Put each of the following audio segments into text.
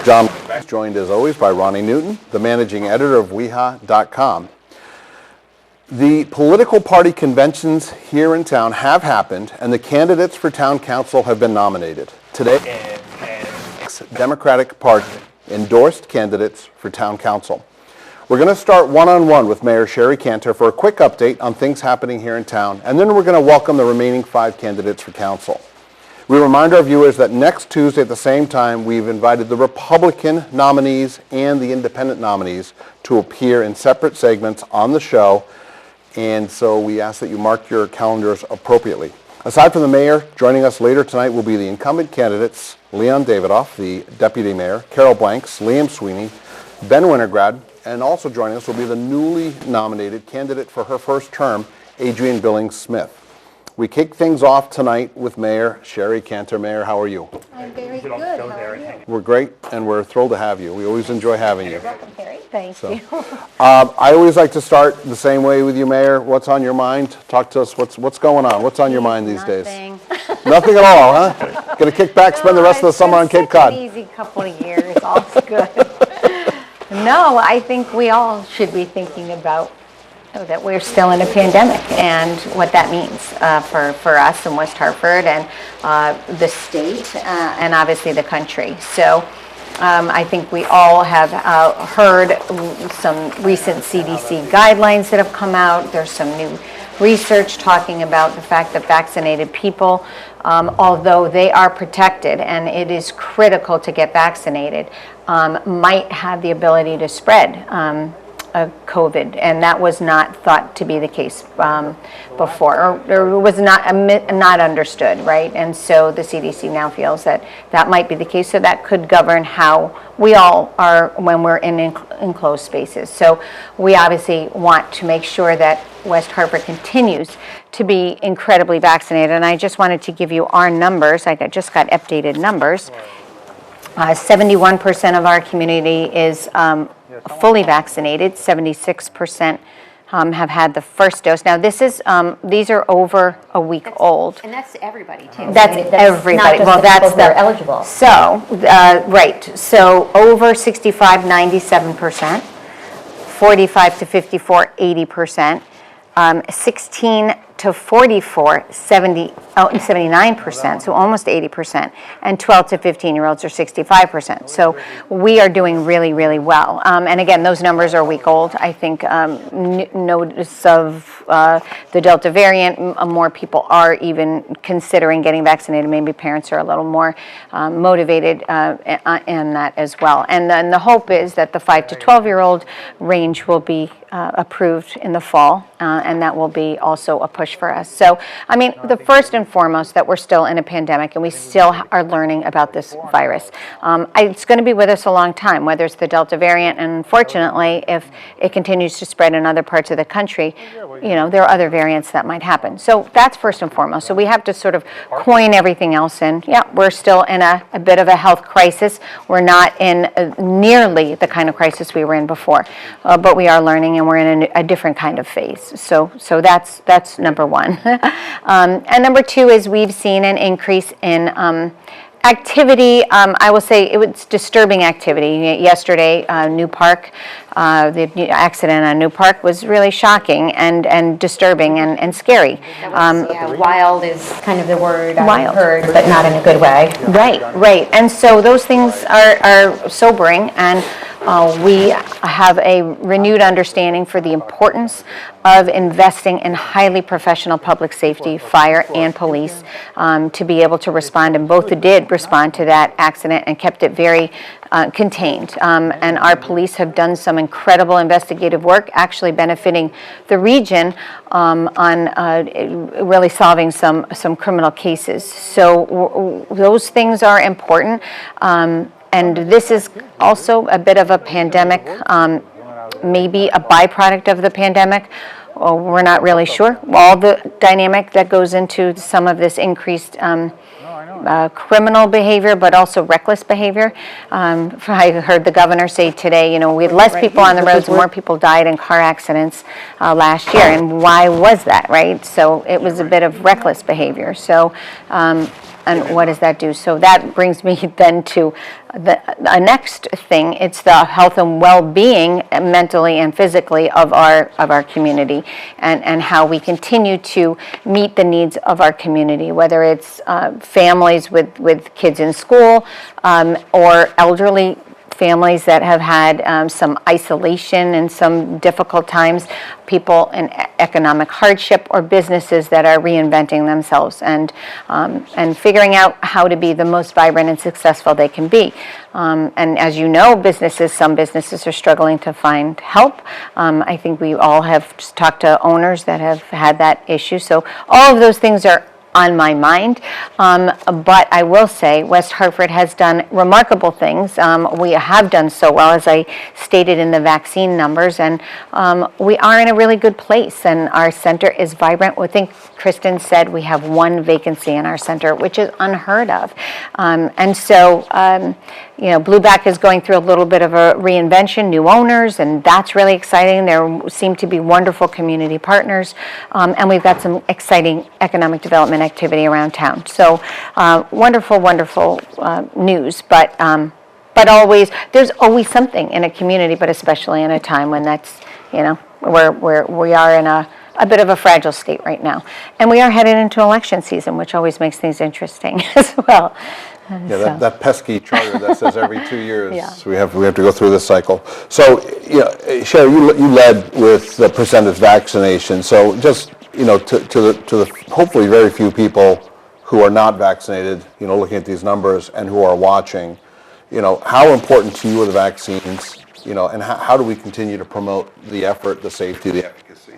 John is joined as always by Ronni Newton, the managing editor of weha.com. The political party conventions here in town have happened, and the candidates for town council have been nominated. Today, Democratic Party endorsed candidates for town council. We're going to start one-on-one with Mayor Shari Cantor for a quick update on things happening here in town, and then we're going to welcome the remaining 5 candidates for council. We remind our viewers that next Tuesday at the same time, we've invited the Republican nominees and the independent nominees to appear in separate segments on the show, and so we ask that you mark your calendars appropriately. Aside from the mayor, joining us later tonight will be the incumbent candidates, Leon Davidoff, the deputy mayor, Carol Blanks, Liam Sweeney, Ben Wenograd, and also joining us will be the newly nominated candidate for her first term, Adrienne Billings Smith. We kick things off tonight with Mayor Shari Cantor. Mayor, how are you? I'm very good. How are you? We're great, and we're thrilled to have you. We always enjoy having you. You're welcome, Harry. Thank you. I always like to start the same way with you, Mayor. What's on your mind? Talk to us. What's going on? What's on your mind these days? Nothing at all, huh? Gonna kick back, spend the rest of the summer on Cape Cod. It's an easy couple of years. All's good. No, I think we all should be thinking about that we're still in a pandemic and what that means for us in West Hartford and the state and obviously the country. So I think we all have heard some recent CDC guidelines that have come out. There's some new research talking about the fact that vaccinated people, although they are protected and it is critical to get vaccinated, might have the ability to spread COVID, and that was not thought to be the case before, or was not understood, right? And so the CDC now feels that that might be the case, so that could govern how we all are when we're in enclosed spaces. So we obviously want to make sure that West Hartford continues to be incredibly vaccinated, and I just wanted to give you our numbers. I just got updated numbers. 71% of our community is fully vaccinated. 76% have had the first dose. Now, this is these are over a week old. And that's everybody too. That's everybody. Not just the people that are eligible. So, right. So over 65, 97%. 45 to 54, 80%. 16 to 44, 79%, so almost 80%, and 12 to 15-year-olds are 65%. So we are doing really, really well. And again, those numbers are a week old. I think notice of the Delta variant, more people are even considering getting vaccinated. Maybe parents are a little more motivated in that as well. And then the hope is that the 5 to 12-year-old range will be approved in the fall, and that will be also a push for us. So, I mean, the first and foremost that we're still in a pandemic and we still are learning about this virus. It's going to be with us a long time, whether it's the Delta variant, and unfortunately, if it continues to spread in other parts of the country, you know, there are other variants that might happen. So that's first and foremost. So we have to sort of coin everything else in. Yeah, we're still in a bit of a health crisis. We're not in nearly the kind of crisis we were in before, but we are learning and we're in a different kind of phase. So that's number one. And number two is we've seen an increase in activity. I will say it was disturbing activity. Yesterday, New Park, the accident on New Park was really shocking and disturbing and scary. Wild is kind of the word Wild. I've heard, but not in a good way. Right. And so those things are sobering, and we have a renewed understanding for the importance of investing in highly professional public safety, fire and police, to be able to respond, and both did respond to that accident and kept it very contained. And our police have done some incredible investigative work, actually benefiting the region on really solving some criminal cases. So those things are important. And this is also a bit of a pandemic, maybe a byproduct of the pandemic. We're not really sure. All the dynamic that goes into some of this increased criminal behavior, but also reckless behavior. I heard the governor say today, you know, we had less people on the roads, more people died in car accidents last year. And why was that, right? So it was a bit of reckless behavior. So, and what does that do? So that brings me then to the next thing, it's the health and well-being mentally and physically of our community, and how we continue to meet the needs of our community, whether it's families with kids in school, or elderly families that have had some isolation and some difficult times, people in economic hardship, or businesses that are reinventing themselves and figuring out how to be the most vibrant and successful they can be. And as you know, some businesses are struggling to find help. I think we all have talked to owners that have had that issue. So all of those things are on my mind, but I will say West Hartford has done remarkable things. We have done so well, as I stated in the vaccine numbers, and we are in a really good place, and our center is vibrant. I think Kristen said we have 1 vacancy in our center, which is unheard of. And so, Blueback is going through a little bit of a reinvention, new owners, and that's really exciting. There seem to be wonderful community partners, and we've got some exciting economic development activity around town. So wonderful, wonderful news, but there's always something in a community, but especially in a time when that's, where we are in a bit of a fragile state right now. And we are headed into election season, which always makes things interesting as well. Yeah, that pesky charter that says every 2 years Yeah. we have to go through this cycle. So, Shari, you led with the percentage vaccination. So just, to the hopefully very few people who are not vaccinated, looking at these numbers and who are watching, how important to you are the vaccines, and how do we continue to promote the effort, the safety, the efficacy?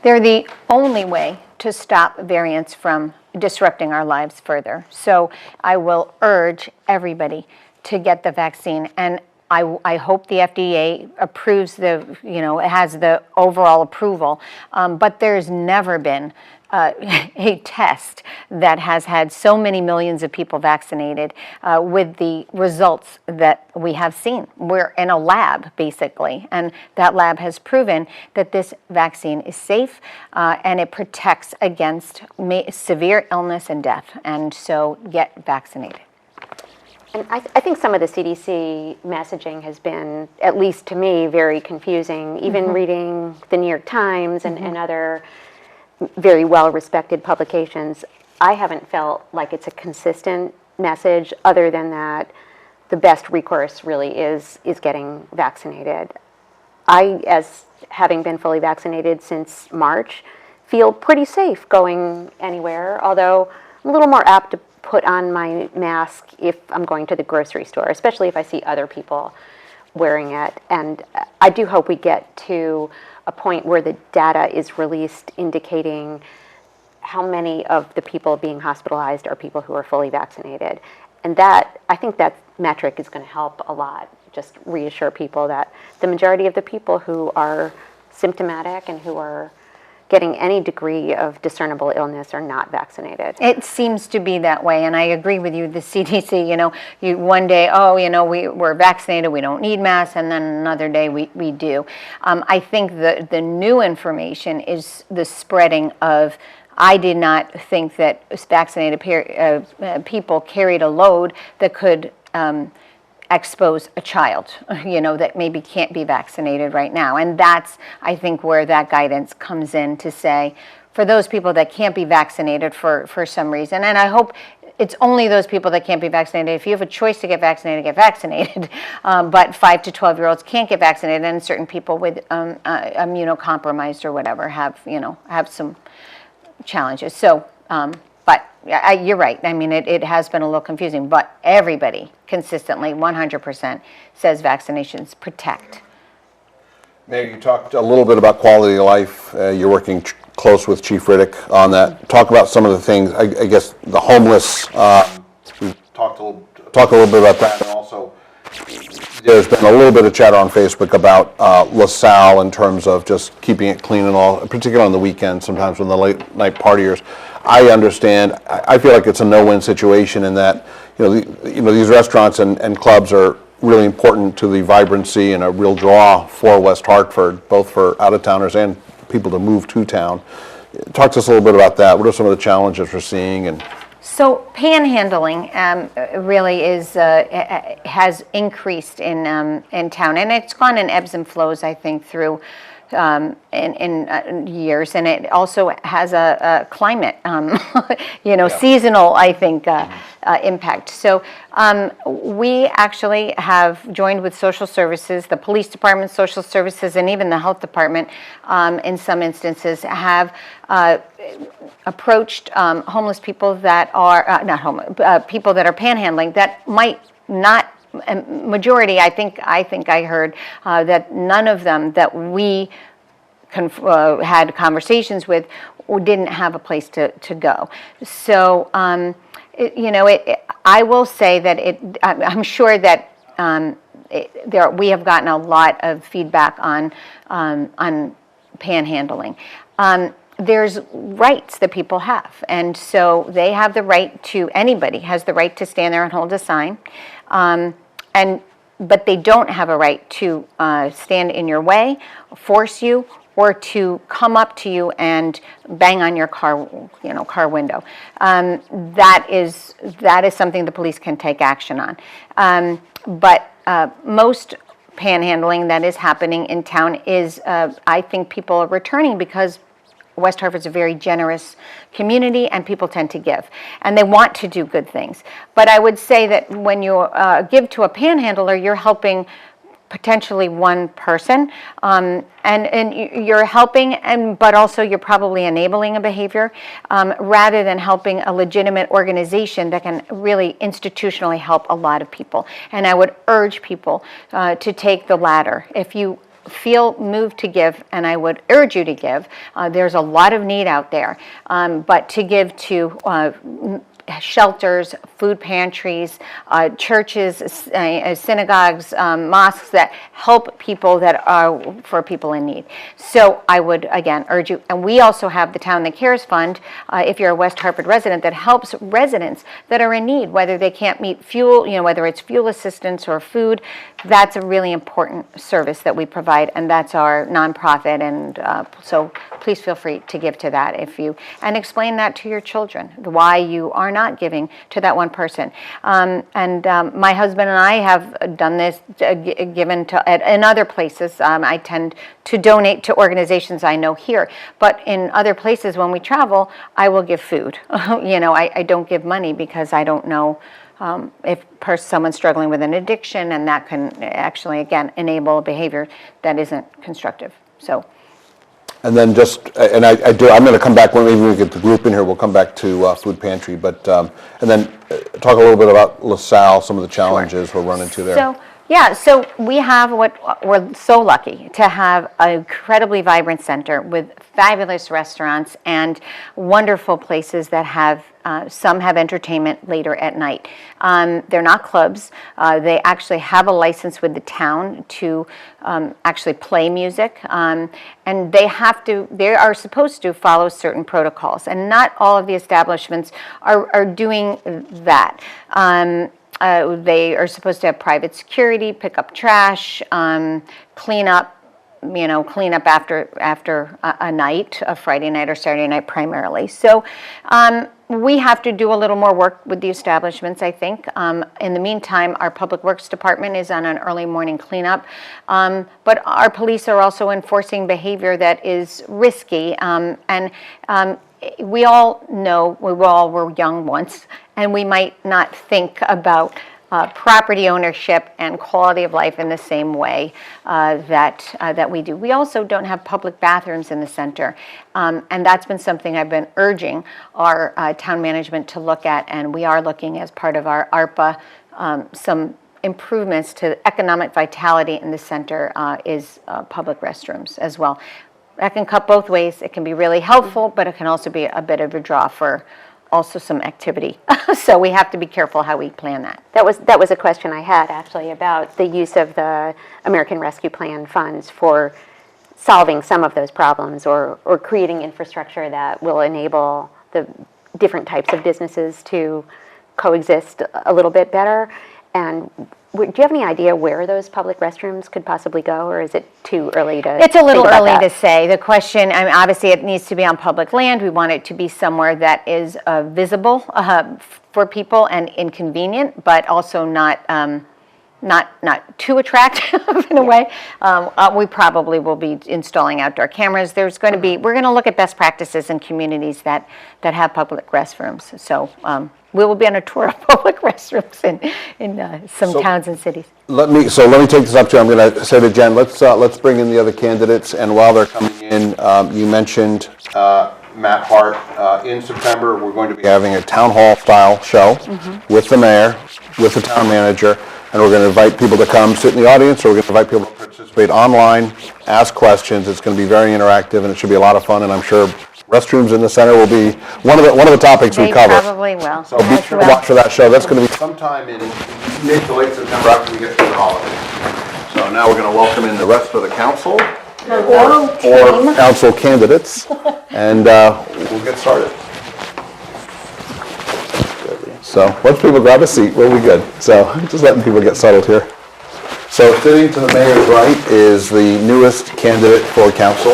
They're the only way to stop variants from disrupting our lives further. So I will urge everybody to get the vaccine, and I hope the FDA approves it has the overall approval, but there's never been a test that has had so many millions of people vaccinated with the results that we have seen. We're in a lab, basically, and that lab has proven that this vaccine is safe and it protects against severe illness and death. And so get vaccinated. And I think some of the CDC messaging has been, at least to me, very confusing. Even reading the New York Times and other very well-respected publications, I haven't felt like it's a consistent message, other than that the best recourse really is getting vaccinated. I, as having been fully vaccinated since March, feel pretty safe going anywhere, although I'm a little more apt to put on my mask if I'm going to the grocery store, especially if I see other people wearing it. And I do hope we get to a point where the data is released indicating how many of the people being hospitalized are people who are fully vaccinated. And that, I think that metric is going to help a lot, just reassure people that the majority of the people who are symptomatic and who are getting any degree of discernible illness are not vaccinated. It seems to be that way, and I agree with you. The CDC, one day, we're vaccinated, we don't need masks, and then another day we do. I think the new information is the spreading of, I did not think that vaccinated people carried a load that could expose a child, that maybe can't be vaccinated right now. And that's, I think, where that guidance comes in to say, for those people that can't be vaccinated for some reason, and I hope it's only those people that can't be vaccinated. If you have a choice to get vaccinated, get vaccinated. But 5 to 12-year-olds can't get vaccinated, and certain people with immunocompromised or whatever have some challenges. So, but you're right. I mean, it has been a little confusing, but everybody consistently, 100%, says vaccinations protect. Mayor, you talked a little bit about quality of life. You're working close with Chief Riddick on that. Talk about some of the things, I guess, the homeless. We've talked a little bit about that, and also there's been a little bit of chatter on Facebook about LaSalle in terms of just keeping it clean and all, particularly on the weekends, sometimes when the late night partiers. I understand. I feel like it's a no-win situation in that, these restaurants and clubs are really important to the vibrancy and a real draw for West Hartford, both for out-of-towners and people to move to town. Talk to us a little bit about that. What are some of the challenges we're seeing? And So panhandling really has increased in town, and it's gone in ebbs and flows, I think, through in years, and it also has a climate, seasonal, I think, impact. So we actually have joined with social services, the police department, social services, and even the health department, in some instances, have approached homeless people that are not homeless, people that are panhandling that might not. Majority, I think I heard that none of them that we had conversations with didn't have a place to go. So, I will say that I'm sure that we have gotten a lot of feedback on panhandling. There's rights that people have, and so they have the right to, anybody has the right to stand there and hold a sign, but they don't have a right to stand in your way, force you, or to come up to you and bang on your car window. That is something the police can take action on. But most panhandling that is happening in town is, I think people are returning because West Hartford's a very generous community, and people tend to give, and they want to do good things. But I would say that when you give to a panhandler, you're helping potentially one person, and you're helping, but also you're probably enabling a behavior, rather than helping a legitimate organization that can really institutionally help a lot of people. And I would urge people to take the latter. If you feel moved to give, and I would urge you to give. There's a lot of need out there, but to give to shelters, food pantries, churches, synagogues, mosques that help people that are for people in need. So I would, again, urge you. And we also have the Town That Cares Fund, if you're a West Hartford resident, that helps residents that are in need, whether they can't meet fuel, whether it's fuel assistance or food. That's a really important service that we provide, and that's our nonprofit. And so please feel free to give to that and explain that to your children, why you are not giving to that one person. My husband and I have done this, given to in other places. I tend to donate to organizations I know here, but in other places when we travel, I will give food. I don't give money because I don't know if someone's struggling with an addiction, and that can actually, again, enable a behavior that isn't constructive. So. And then I'm going to come back when we get the group in here. We'll come back to food pantry, but and then talk a little bit about LaSalle, some of the challenges we're running into there. So we have we're so lucky to have an incredibly vibrant center with fabulous restaurants and wonderful places that have. Some have entertainment later at night. They're not clubs. They actually have a license with the town to actually play music, and they are supposed to follow certain protocols. And not all of the establishments are doing that. They are supposed to have private security, pick up trash, clean up after a night, a Friday night or Saturday night primarily. So we have to do a little more work with the establishments, I think. In the meantime, our Public Works Department is on an early morning cleanup, but our police are also enforcing behavior that is risky, and we all know, we all were young once, and we might not think about property ownership and quality of life in the same way that we do. We also don't have public bathrooms in the center, and that's been something I've been urging our town management to look at, and we are looking as part of our ARPA some improvements to economic vitality in the center is public restrooms as well. That can cut both ways. It can be really helpful, but it can also be a bit of a draw for also some activity. So we have to be careful how we plan that. That was a question I had, actually, about the use of the American Rescue Plan funds for solving some of those problems, or creating infrastructure that will enable the different types of businesses to coexist a little bit better. And do you have any idea where those public restrooms could possibly go, or is it too early to? It's a little think about early that? to say. The question, I mean, obviously it needs to be on public land. We want it to be somewhere that is visible for people and inconvenient, but also not too attractive in a way. We probably will be installing outdoor cameras. There's going to be, we're going to look at best practices in communities that have public restrooms. So we will be on a tour of public restrooms in some towns and cities. Let me take this up to you. I'm going to say to Jen, let's bring in the other candidates, and while they're coming in, you mentioned Matt Hart. In September, we're going to be having a town hall style show with the mayor, with the town manager, and we're going to invite people to come sit in the audience, or we're going to invite people to participate online, ask questions. It's going to be very interactive, and it should be a lot of fun, and I'm sure restrooms in the center will be one of the topics we cover. They probably will. So be sure to watch for that show. That's going to be sometime in mid to late September after we get through the holidays. So now we're going to welcome in the rest of the council, or council candidates, and we'll get started. So once people grab a seat, we'll be good. So just letting people get settled here. So sitting to the mayor's right is the newest candidate for council,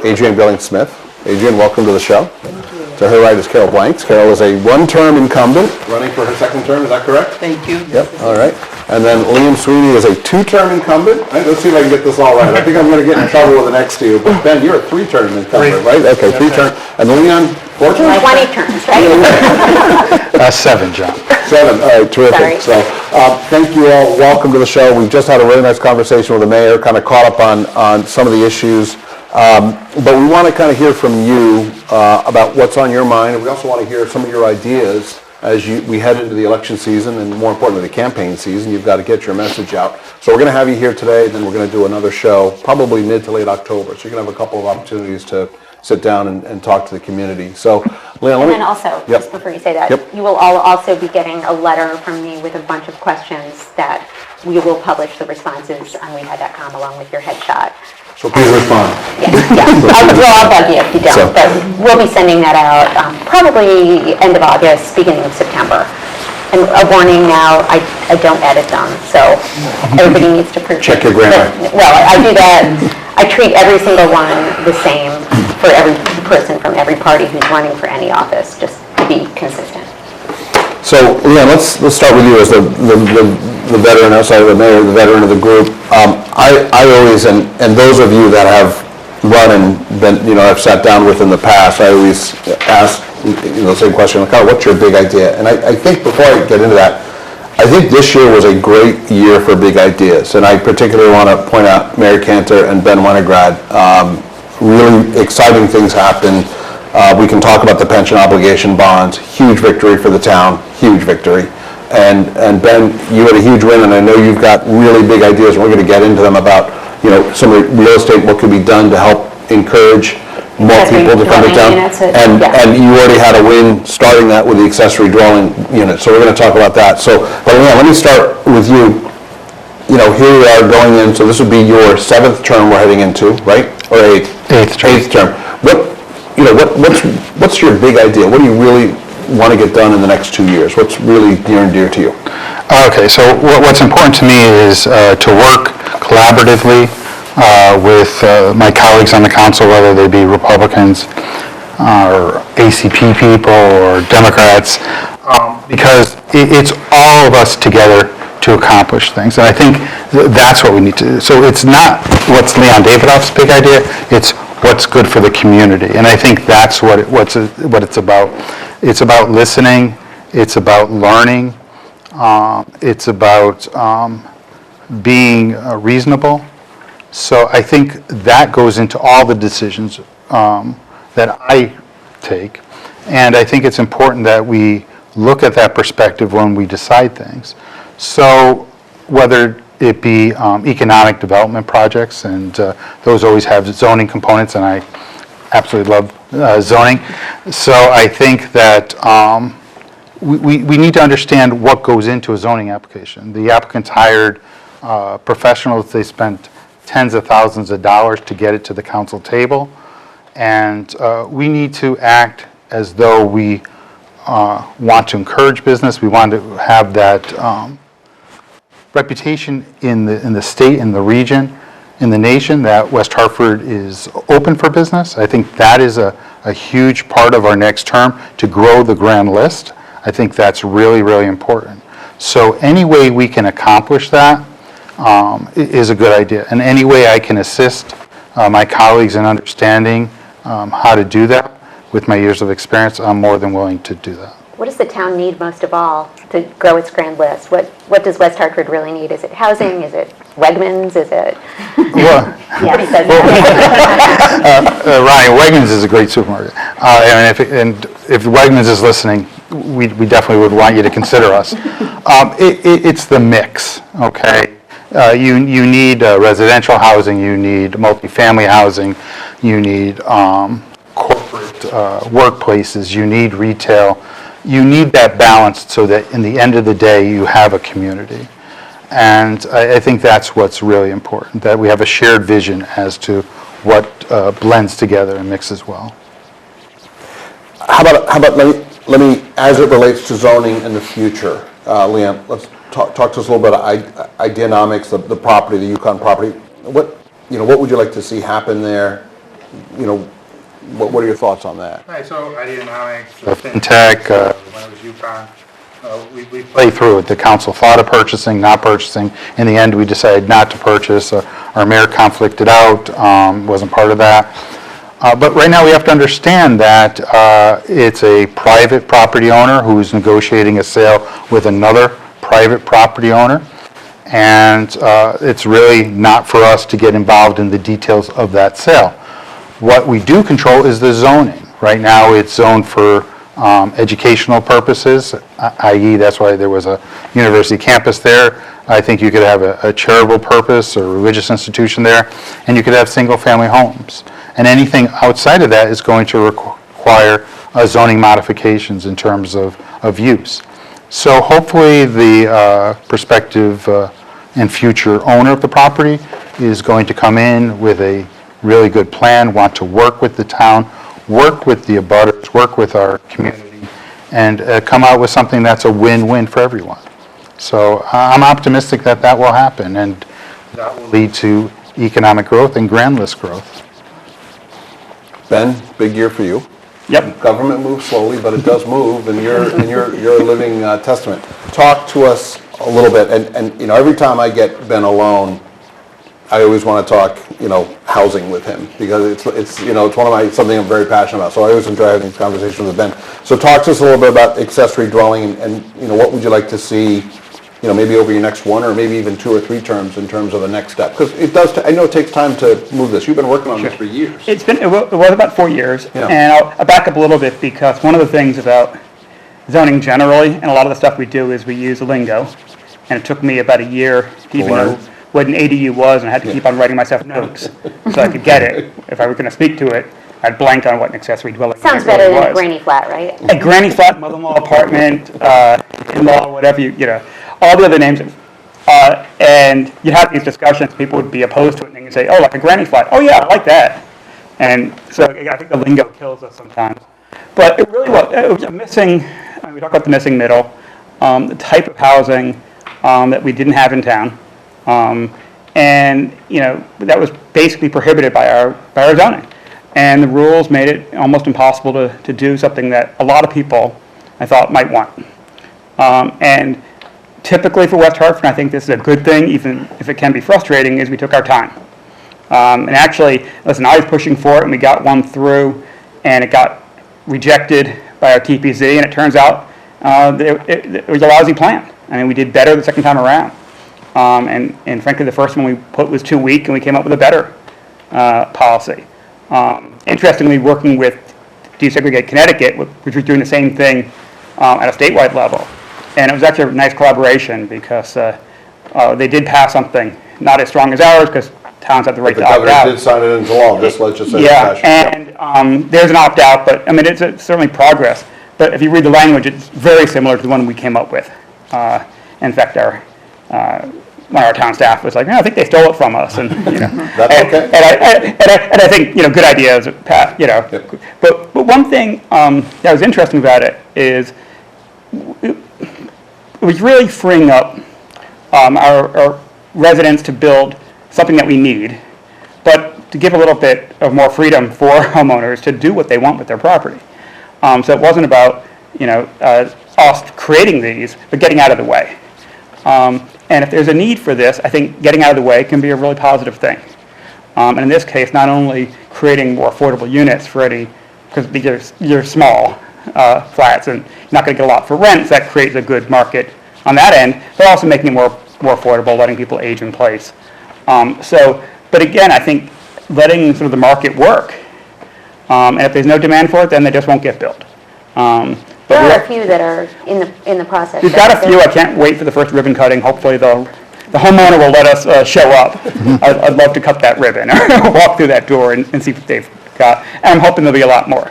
Adrienne Billings Smith. Adrienne, welcome to the show. Thank you. To her right is Carol Blanks. Carol is a one-term incumbent, running for her second term, is that correct? Thank you. Yep, all right. And then Liam Sweeney is a two-term incumbent. Right, let's see if I can get this all right. I think I'm going to get in trouble with the next two. But Ben, you're a three-term incumbent, right? Okay, three-term. And Leon, four terms? 20 terms, right? 7, John. 7, all right, terrific. Sorry. So thank you all. Welcome to the show. We've just had a really nice conversation with the mayor, kind of caught up on some of the issues. But we want to kind of hear from you about what's on your mind, and we also want to hear some of your ideas as we head into the election season, and more importantly, the campaign season. You've got to get your message out. So we're going to have you here today, then we're going to do another show, probably mid to late October. So you're going to have a couple of opportunities to sit down and talk to the community. So, Leon, And then also, just before you say that, you will all also be getting a letter from me with a bunch of questions that we will publish the responses on weha.com along with your headshot. So please respond. Yeah. I'll bug you if you don't, but we'll be sending that out probably end of August, beginning of September. And a warning now, I don't edit them, so everybody needs to Check your grammar. Well, I do that. I treat every single one the same for every person from every party who's running for any office, just to be consistent. So, Leon, let's start with you as the veteran outside of the mayor, the veteran of the group. I always, and those of you that have run and been, I've sat down with in the past, I always ask, the same question, like, what's your big idea? And I think before I get into that, I think this year was a great year for big ideas. And I particularly want to point out Mayor Cantor and Ben Wenograd. Really exciting things happened. We can talk about the pension obligation bonds, huge victory for the town, huge victory. And Ben, you had a huge win, and I know you've got really big ideas, and we're going to get into them about, some of the real estate, what could be done to help encourage more people to come to town. And you already had a win starting that with the accessory dwelling unit, so we're going to talk about that. So, but let me start with you. Here we are going in, so this would be your 7th term we're heading into, right? Or 8th? 8th term. 8th term. What's your big idea? What do you really want to get done in the next 2 years? What's really near and dear to you? Okay, so what's important to me is to work collaboratively with my colleagues on the council, whether they be Republicans or ACP people or Democrats, because it's all of us together to accomplish things. And I think that's what we need to do. So it's not what's Leon Davidoff's big idea, it's what's good for the community. And I think that's what it's about. It's about listening, it's about learning, it's about being reasonable. So I think that goes into all the decisions that I take. And I think it's important that we look at that perspective when we decide things. So whether it be economic development projects, and those always have zoning components, and I absolutely love zoning. So I think that we need to understand what goes into a zoning application. The applicants hired professionals. They spent tens of thousands of dollars to get it to the council table. And we need to act as though we want to encourage business. We want to have that reputation in the state, in the region, in the nation, that West Hartford is open for business. I think that is a huge part of our next term, to grow the grand list. I think that's really, really important. So any way we can accomplish that is a good idea. And any way I can assist my colleagues in understanding how to do that with my years of experience, I'm more than willing to do that. What does the town need most of all to grow its grand list? What does West Hartford really need? Is it housing? Is it Wegmans? Is it? Well, Nobody says that. Ryan, Wegmans is a great supermarket. And if Wegmans is listening, we definitely would want you to consider us. It's the mix, okay? You need residential housing, you need multifamily housing, you need corporate workplaces, you need retail. You need that balance so that in the end of the day, you have a community. And I think that's what's really important, that we have a shared vision as to what blends together and mixes well. How about let me, as it relates to zoning in the future, Leon, let's talk to us a little bit about Ideanomics, the property, the Yukon property. What would you like to see happen there? What are your thoughts on that? Right, so Ideanomics, FinTech, when it was Yukon, we play through it. The council thought of purchasing, not purchasing. In the end, we decided not to purchase. Our mayor conflicted out, wasn't part of that. But right now, we have to understand that it's a private property owner who's negotiating a sale with another private property owner. And it's really not for us to get involved in the details of that sale. What we do control is the zoning. Right now, it's zoned for educational purposes, i.e. that's why there was a university campus there. I think you could have a charitable purpose or religious institution there, and you could have single-family homes. And anything outside of that is going to require zoning modifications in terms of use. So hopefully the prospective and future owner of the property is going to come in with a really good plan, want to work with the town, work with the abutters, work with our community, and come out with something that's a win-win for everyone. So I'm optimistic that that will happen, and that will lead to economic growth and grand list growth. Ben, big year for you. Yep. Government moves slowly, but it does move, and you're a living testament. Talk to us a little bit, and every time I get Ben alone, I always want to talk, housing with him, because it's something I'm very passionate about. So I always enjoy having these conversations with Ben. So talk to us a little bit about accessory dwelling, and what would you like to see, maybe over your next one or maybe even 2 or 3 terms in terms of the next step? Because it does. I know it takes time to move this. You've been working on this for years. It was about 4 years, Yeah. and I'll back up a little bit, because one of the things about zoning generally, and a lot of the stuff we do, is we use lingo, and it took me about a year to even know what an ADU was, and I had to keep on writing myself notes so I could get it. If I were going to speak to it, I'd blank on what an accessory dwelling unit Sounds really better than a was. granny flat, right? A granny flat, mother-in-law apartment, in-law, whatever all the other names. And you have these discussions, people would be opposed to it, and they can say, oh, like a granny flat. Oh yeah, I like that. And so I think the lingo kills us sometimes. But it really was, it was a missing, we talk about the missing middle, the type of housing that we didn't have in town. And that was basically prohibited by our zoning. And the rules made it almost impossible to do something that a lot of people, I thought, might want. And typically for West Hartford, I think this is a good thing, even if it can be frustrating, is we took our time. And actually, listen, I was pushing for it, and we got one through, and it got rejected by our TPZ, and it turns out it was a lousy plan. I mean, we did better the second time around. And frankly, the first one we put was too weak, and we came up with a better policy. Interestingly, working with Desegregate Connecticut, which was doing the same thing at a statewide level. And it was actually a nice collaboration, because they did pass something not as strong as ours, because towns have the right The to opt governor out. did sign it into law, this legislative Yeah, session. and there's an opt-out, but I mean, it's certainly progress. But if you read the language, it's very similar to the one we came up with. In fact, one of our town staff was like, I think they stole it from us. And, That's okay. And I think, good ideas, Yep. But one thing that was interesting about it is it was really freeing up our residents to build something that we need, but to give a little bit of more freedom for homeowners to do what they want with their property. So it wasn't about, us creating these, but getting out of the way. And if there's a need for this, I think getting out of the way can be a really positive thing. And in this case, not only creating more affordable units for because you're small flats and you're not going to get a lot for rent, so that creates a good market on that end, but also making it more affordable, letting people age in place. But again, I think letting sort of the market work, and if there's no demand for it, then they just won't get built. There are a few that are in the process. We've got a few. I can't wait for the first ribbon cutting. Hopefully the homeowner will let us show up. I'd love to cut that ribbon or walk through that door and see what they've got. And I'm hoping there'll be a lot more.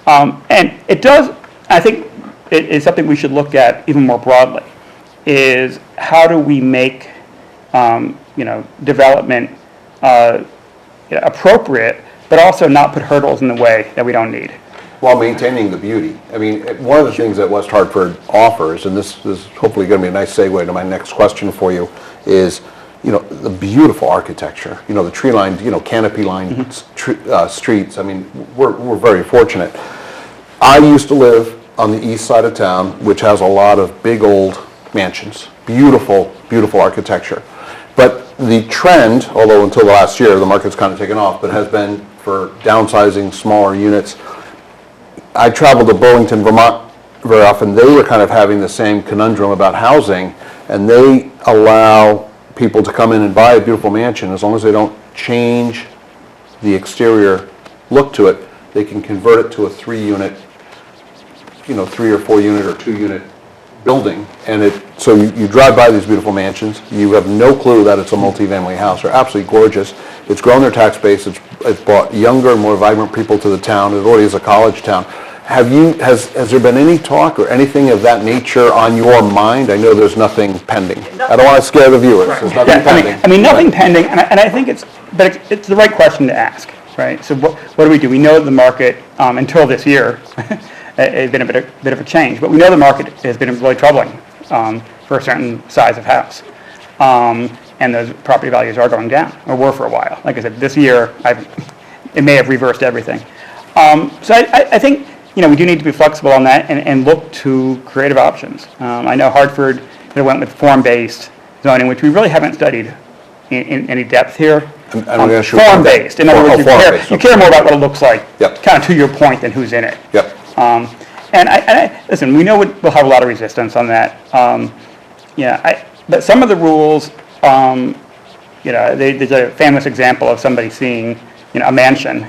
And it does, I think, it is something we should look at even more broadly, is how do we make development appropriate, but also not put hurdles in the way that we don't need. While maintaining the beauty. I mean, one of the things that West Hartford offers, and this is hopefully going to be a nice segue to my next question for you, is, the beautiful architecture, the tree-lined, canopy-lined streets. I mean, we're very fortunate. I used to live on the east side of town, which has a lot of big old mansions, beautiful, beautiful architecture. But the trend, although until the last year, the market's kind of taken off, but has been for downsizing smaller units. I traveled to Burlington, Vermont very often. They were kind of having the same conundrum about housing, and they allow people to come in and buy a beautiful mansion. As long as they don't change the exterior look to it, they can convert it to a 3-unit, 3 or 4 unit or 2 unit building. And so you drive by these beautiful mansions, you have no clue that it's a multifamily house. They're absolutely gorgeous. It's grown their tax base. It's brought younger and more vibrant people to the town. It already is a college town. Has there been any talk or anything of that nature on your mind? I know there's nothing pending. I don't want to scare the viewers. There's nothing pending. I mean, nothing pending, and I think it's the right question to ask, right? So what do? We know the market until this year has been a bit of a change, but we know the market has been really troubling for a certain size of house. And those property values are going down, or were for a while. Like I said, this year, it may have reversed everything. So I think, we do need to be flexible on that and look to creative options. I know Hartford went with form-based zoning, which we really haven't studied in any depth here. Form-based. In other words, you care more about what it looks like, kind of to your point, than who's in it. Yep. And I listen, we know we'll have a lot of resistance on that. But some of the rules, there's a famous example of somebody seeing, a mansion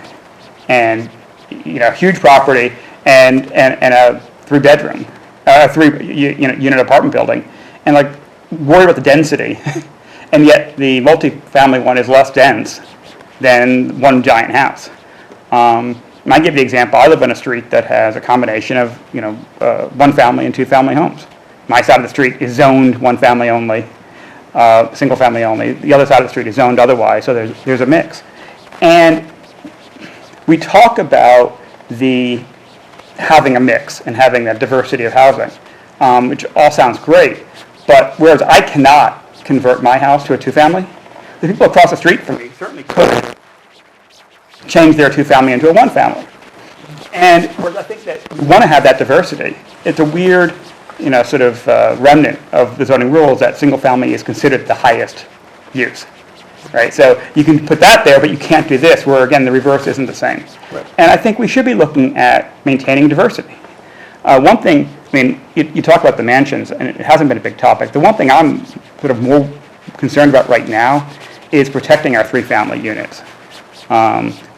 and, huge property and a 3-bedroom, 3-unit apartment building, and worry about the density, and yet the multifamily one is less dense than one giant house. And I give the example, I live on a street that has a combination of, 1-family and 2-family homes. My side of the street is zoned 1-family only, single family only. The other side of the street is zoned otherwise, so there's a mix. And we talk about having a mix and having that diversity of housing, which all sounds great, but whereas I cannot convert my house to a 2-family, the people across the street from me certainly could change their 2-family into a 1-family. And whereas I think that we want to have that diversity, it's a weird, sort of remnant of the zoning rules that single family is considered the highest use, right? So you can put that there, but you can't do this, where again, the reverse isn't the same. Right. And I think we should be looking at maintaining diversity. One thing, you talk about the mansions, and it hasn't been a big topic. The one thing I'm sort of more concerned about right now is protecting our 3-family units.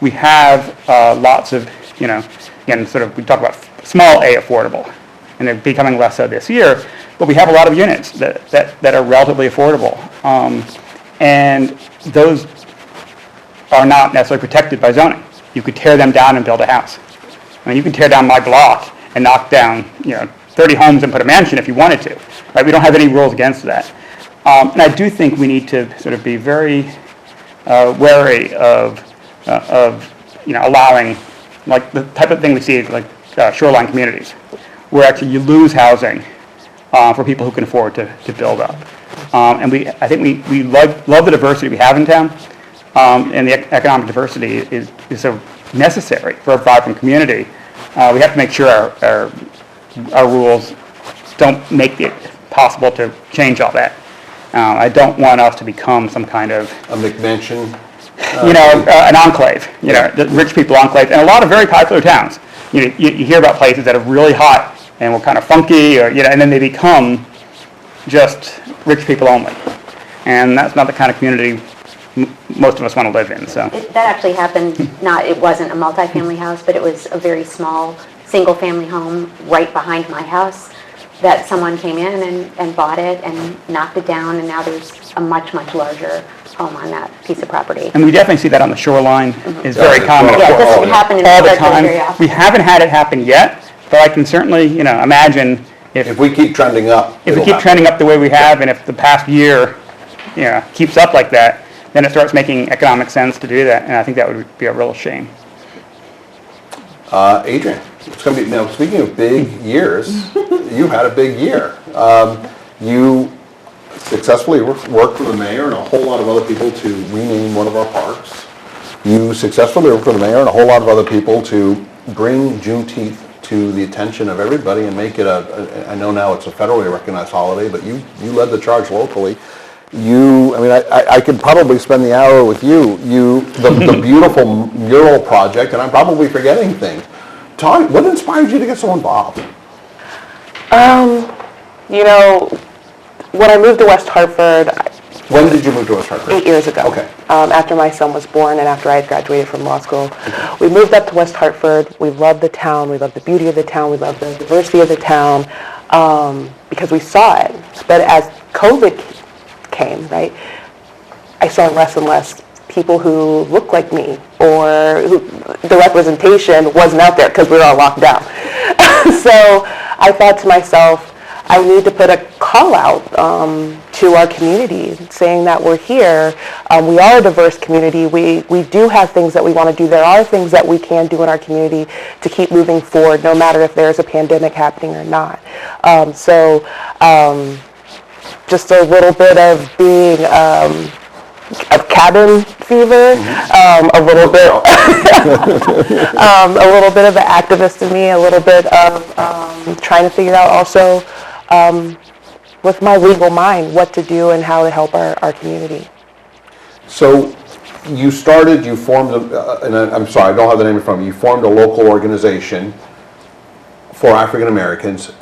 We have lots of, again, sort of, we talk about small A affordable, and they're becoming less so this year, but we have a lot of units that are relatively affordable. And those are not necessarily protected by zoning. You could tear them down and build a house. You could tear down my block and knock down, 30 homes and put a mansion if you wanted to, right? We don't have any rules against that. And I do think we need to sort of be very wary of allowing, the type of thing we see, shoreline communities, where actually you lose housing for people who can afford to build up. And I think we love the diversity we have in town, and the economic diversity is so necessary for a vibrant community. We have to make sure our rules don't make it possible to change all that. I don't want us to become some kind of A McMansion. an enclave, the rich people enclave, and a lot of very popular towns. You hear about places that are really hot and were kind of funky, or and then they become just rich people only, and that's not the kind of community most of us want to live in. So That actually happened. It wasn't a multifamily house, but it was a very small single-family home right behind my house that someone came in and bought it and knocked it down, and now there's a much, much larger home on that piece of property. and we definitely see that on the shoreline. Is very Yeah, common. Yeah, it doesn't happen in all the Hartford time. very often. We haven't had it happen yet, but I can certainly imagine If we keep trending up. if we it'll keep happen. trending up the way we have, and if the past year, keeps up like that, then it starts making economic sense to do that, and I think that would be a real shame. Adrienne, it's going to be, now speaking of big years, you had a big year. You successfully worked for the mayor and a whole lot of other people to rename one of our parks. You successfully worked for the mayor and a whole lot of other people to bring Juneteenth to the attention of everybody and make it I know now it's a federally recognized holiday, but you led the charge locally. I could probably spend the hour with you. The beautiful mural project, and I'm probably forgetting things. Todd, what inspired you to get so involved? When I moved to West Hartford When did you move to West Hartford? 8 years ago, Okay. After my son was born and after I had graduated from law school, we moved up to West Hartford. We loved the town. We loved the beauty of the town. We loved the diversity of the town because we saw it. But as COVID came, right, I saw less and less people who looked like me, or the representation wasn't out there because we were all locked down. So I thought to myself, I need to put a call out to our community saying that we're here. We are a diverse community. We do have things that we want to do. There are things that we can do in our community to keep moving forward, no matter if there's a pandemic happening or not. Just a little bit of being of cabin fever, a little bit, a little bit of the activist in me, a little bit of trying to figure out also with my legal mind what to do and how to help our community. So you formed, and I'm sorry, I don't have the name in front of me, you formed a local organization for African Americans,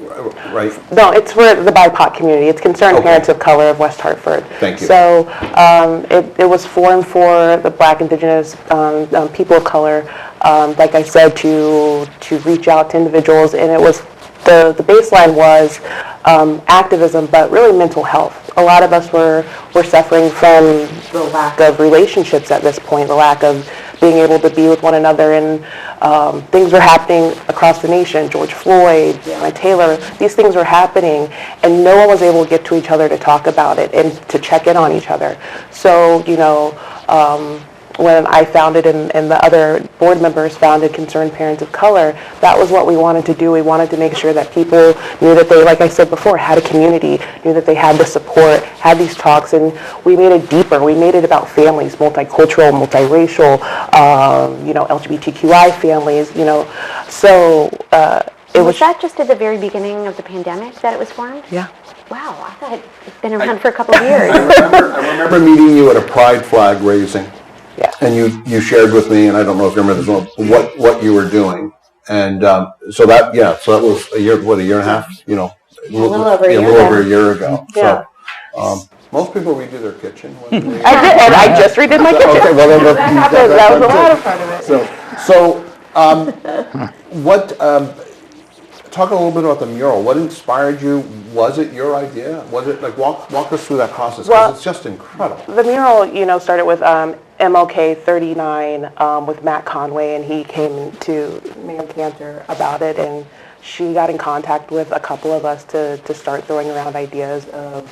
right? No, it's for the BIPOC community. It's Concerned Okay. Parents of Color of West Hartford. Thank you. So it was formed for the Black, Indigenous, people of color, like I said, to reach out to individuals, and it was the baseline was activism, but really mental health. A lot of us were suffering from the lack of relationships at this point, the lack of being able to be with one another, and things were happening across the nation. George Floyd, Breonna Taylor, these things were happening, and no one was able to get to each other to talk about it and to check in on each other. So, when I founded and the other board members founded Concerned Parents of Color, that was what we wanted to do. We wanted to make sure that people knew that they, like I said before, had a community, knew that they had the support, had these talks, and we made it deeper. We made it about families, multicultural, multiracial, LGBTQI families, So it Was was that just at the very beginning of the pandemic that it was formed? Yeah. Wow, I thought it's been around for a couple of years. I remember meeting you at a pride flag raising. Yeah. And you shared with me, and I don't know if you remember this one, what you were doing. And so that was a year and a half, A little over a year a little ago. over a year ago. Yeah. So most people redo their kitchen. When they, I did, and I just redid my kitchen. Okay, well, then That was a lot of fun of it. Talk a little bit about the mural. What inspired you? Was it your idea? Was it like walk us through that process? Well, Because it's just incredible. The mural, started with MLK 39 with Matt Conway, and he came to Mayor Cantor about it, and she got in contact with a couple of us to start throwing around ideas of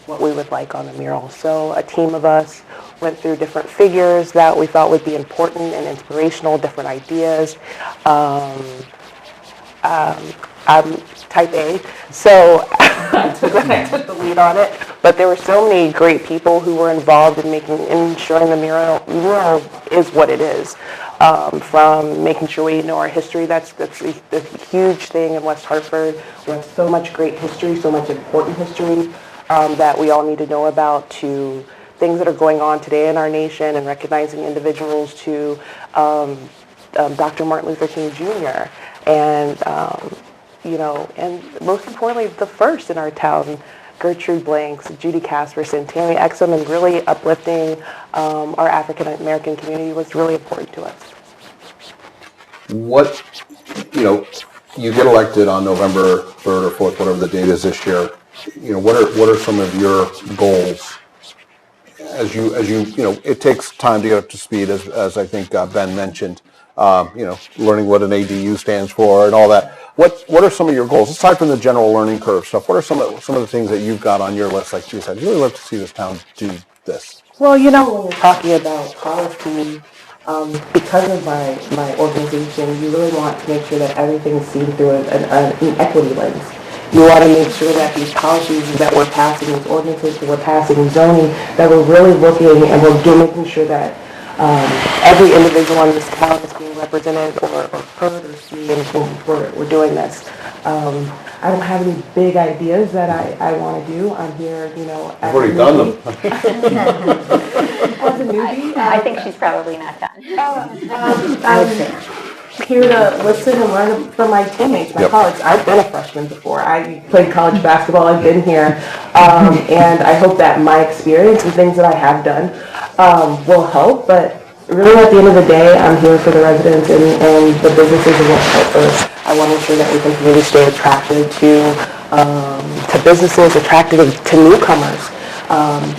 what we would like on the mural. So a team of us went through different figures that we thought would be important and inspirational, different ideas. I'm type A, so I took the lead on it. But there were so many great people who were involved in ensuring the mural is what it is. From making sure we know our history, that's a huge thing in West Hartford. We have so much great history, so much important history that we all need to know about, to things that are going on today in our nation and recognizing individuals, to Dr. Martin Luther King Jr. and and most importantly, the first in our town, Gertrude Blanks, Judy Casperson, Tammy Exum, and really uplifting our African American community was really important to us. What, you get elected on November 3rd or 4th, whatever the date is this year. What are some of your goals? As you, it takes time to get up to speed, as I think Ben mentioned. Learning what an ADU stands for and all that. What are some of your goals aside from the general learning curve stuff? What are some of the things that you've got on your list? Like you said, I'd really love to see this town do this. Well, when you're talking about policy, because of my organization, you really want to make sure that everything's seen through an equity lens. You want to make sure that these policies that we're passing, these ordinances that we're passing, zoning, that we're really looking and we're making sure that every individual in this town is being represented or heard or seen when we're doing this. I don't have any big ideas that I want to do. I'm here, as I've already done them. as a newbie. I think she's probably not done. I'm here to listen and learn from my teammates, my colleagues. I've been a freshman before. I played college basketball. I've been here. And I hope that my experience and things that I have done will help. But really, at the end of the day, I'm here for the residents and the businesses in West Hartford. I want to ensure that we continue to stay attractive to businesses, attractive to newcomers.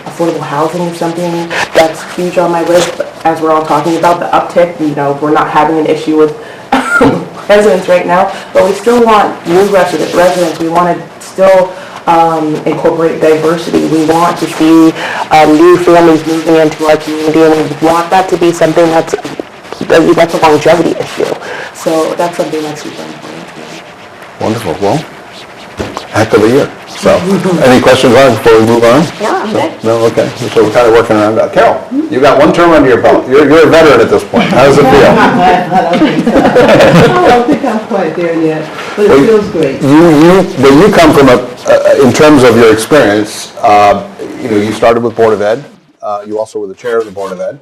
Affordable housing is something that's huge on my list. But as we're all talking about the uptick, we're not having an issue with residents right now, but we still want new residents. We want to still incorporate diversity. We want to see new families moving into our community, and we want that to be something that's a longevity issue. So that's something that's super important to me. Wonderful. Well, heck of a year. So, any questions on before we move on? No, I'm good. No, okay. So we're kind of working around that. Carol, you got one term under your belt. You're a veteran at this point. How does it feel? I don't think I'm quite there yet, but it feels great. You come from in terms of your experience, you started with Board of Ed. You also were the chair of the Board of Ed,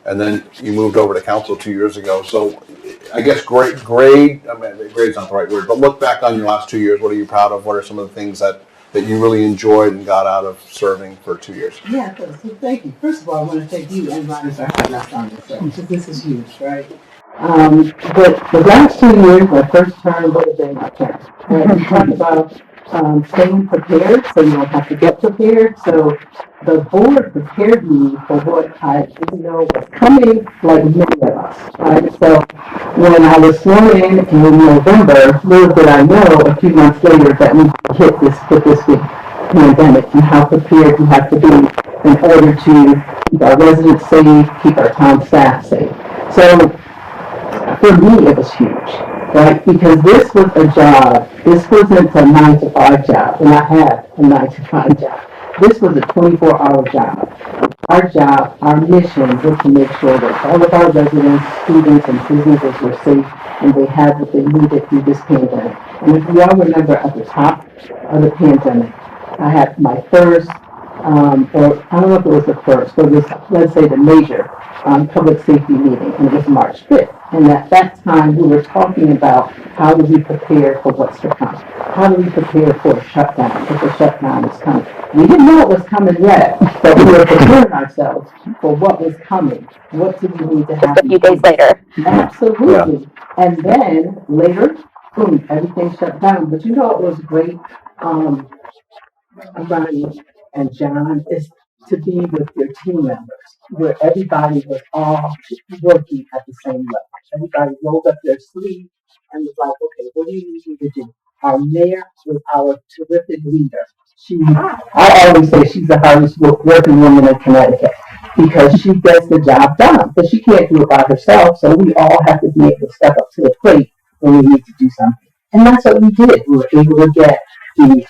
and then you moved over to council 2 years ago. So, I guess grade's not the right word, but look back on your last 2 years. What are you proud of? What are some of the things that you really enjoyed and got out of serving for 2 years? Yeah, so thank you. First of all, I want to thank you and Ron as our highlight on this, because this is huge, right? But the last 2 years, my first term would have been my term. Right? We talked about staying prepared so you don't have to get prepared. So the board prepared me for what I didn't know was coming, like many of us. Right? So when I was sworn in November, little did I know a few months later that we hit this big pandemic and how prepared we have to be in order to keep our residents safe, keep our town staff safe. So for me, it was huge, right? Because this was a job. This wasn't a 9-to-5 job, and I had a 9-to-5 job. This was a 24-hour job. Our job, our mission was to make sure that all of our residents, students, and businesses were safe and they had what they needed through this pandemic. And if we all remember at the top of the pandemic, I had my first, or I don't know if it was the first, but it was, let's say, the major public safety meeting, and it was March 5th. And at that time, we were talking about how do we prepare for what's to come? How do we prepare for a shutdown, if a shutdown is coming? We didn't know it was coming yet, but we were preparing ourselves for what was coming. What did we need to happen? A few days later. Absolutely. Yeah. And then later, boom, everything shut down. But it was great, Ronnie and John, is to be with your team members, where everybody was all working at the same level. Everybody rolled up their sleeves and was like, okay, what do you need me to do? Our mayor was our terrific leader. I always say she's the hardest working woman in Connecticut because she gets the job done, but she can't do it by herself, so we all have to be able to step up to the plate when we need to do something. And that's what we did. We were able to get the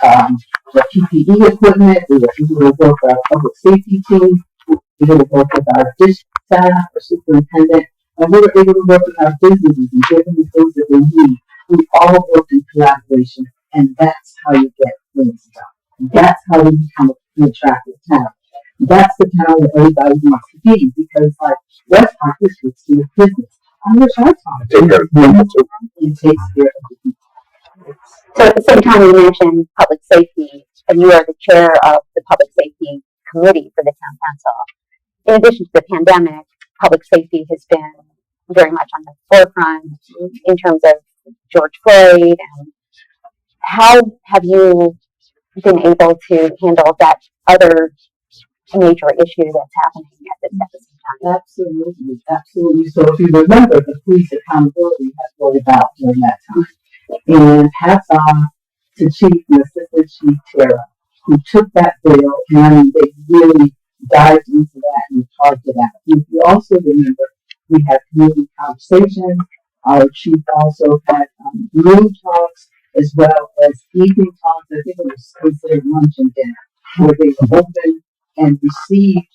the PPE equipment, we will work with our public safety team, we will work with our district staff, our superintendent, and we were able to work with our businesses and give them the things that they need. We all work in collaboration, and that's how you get things done. That's how we become an attractive town. That's the town that everybody wants to be, because like West Hartford is still business. I wish I thought Take care of people too. it takes care of the people. So at the same time, you mentioned public safety, and you are the chair of the public safety committee for the town council. In addition to the pandemic, public safety has been very much on the forefront in terms of George Floyd. And how have you been able to handle that other major issue that's happening at the same time? Absolutely, absolutely. So if you remember, the police accountability has rolled out during that time. And hats off to Chief and Assistant Chief Tara, who took that bill and they really dived into that and talked it out. If you also remember, we had community conversations. Our chief also had noon talks as well as evening talks. I think it was considered lunch and dinner, where they were open and received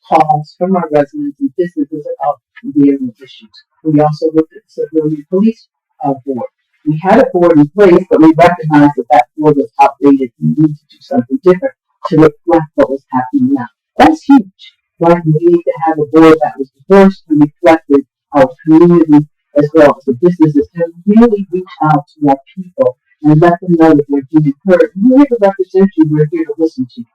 calls from our residents and businesses about their issues. We also looked at the civilian police board. We had a board in place, but we recognized that that board was outdated and we needed to do something different to reflect what was happening now. That's huge. Right? We need to have a board that was diverse and reflected our community as well as the businesses, and really reach out to our people and let them know that we're being heard. We're here to represent you. We're here to listen to you.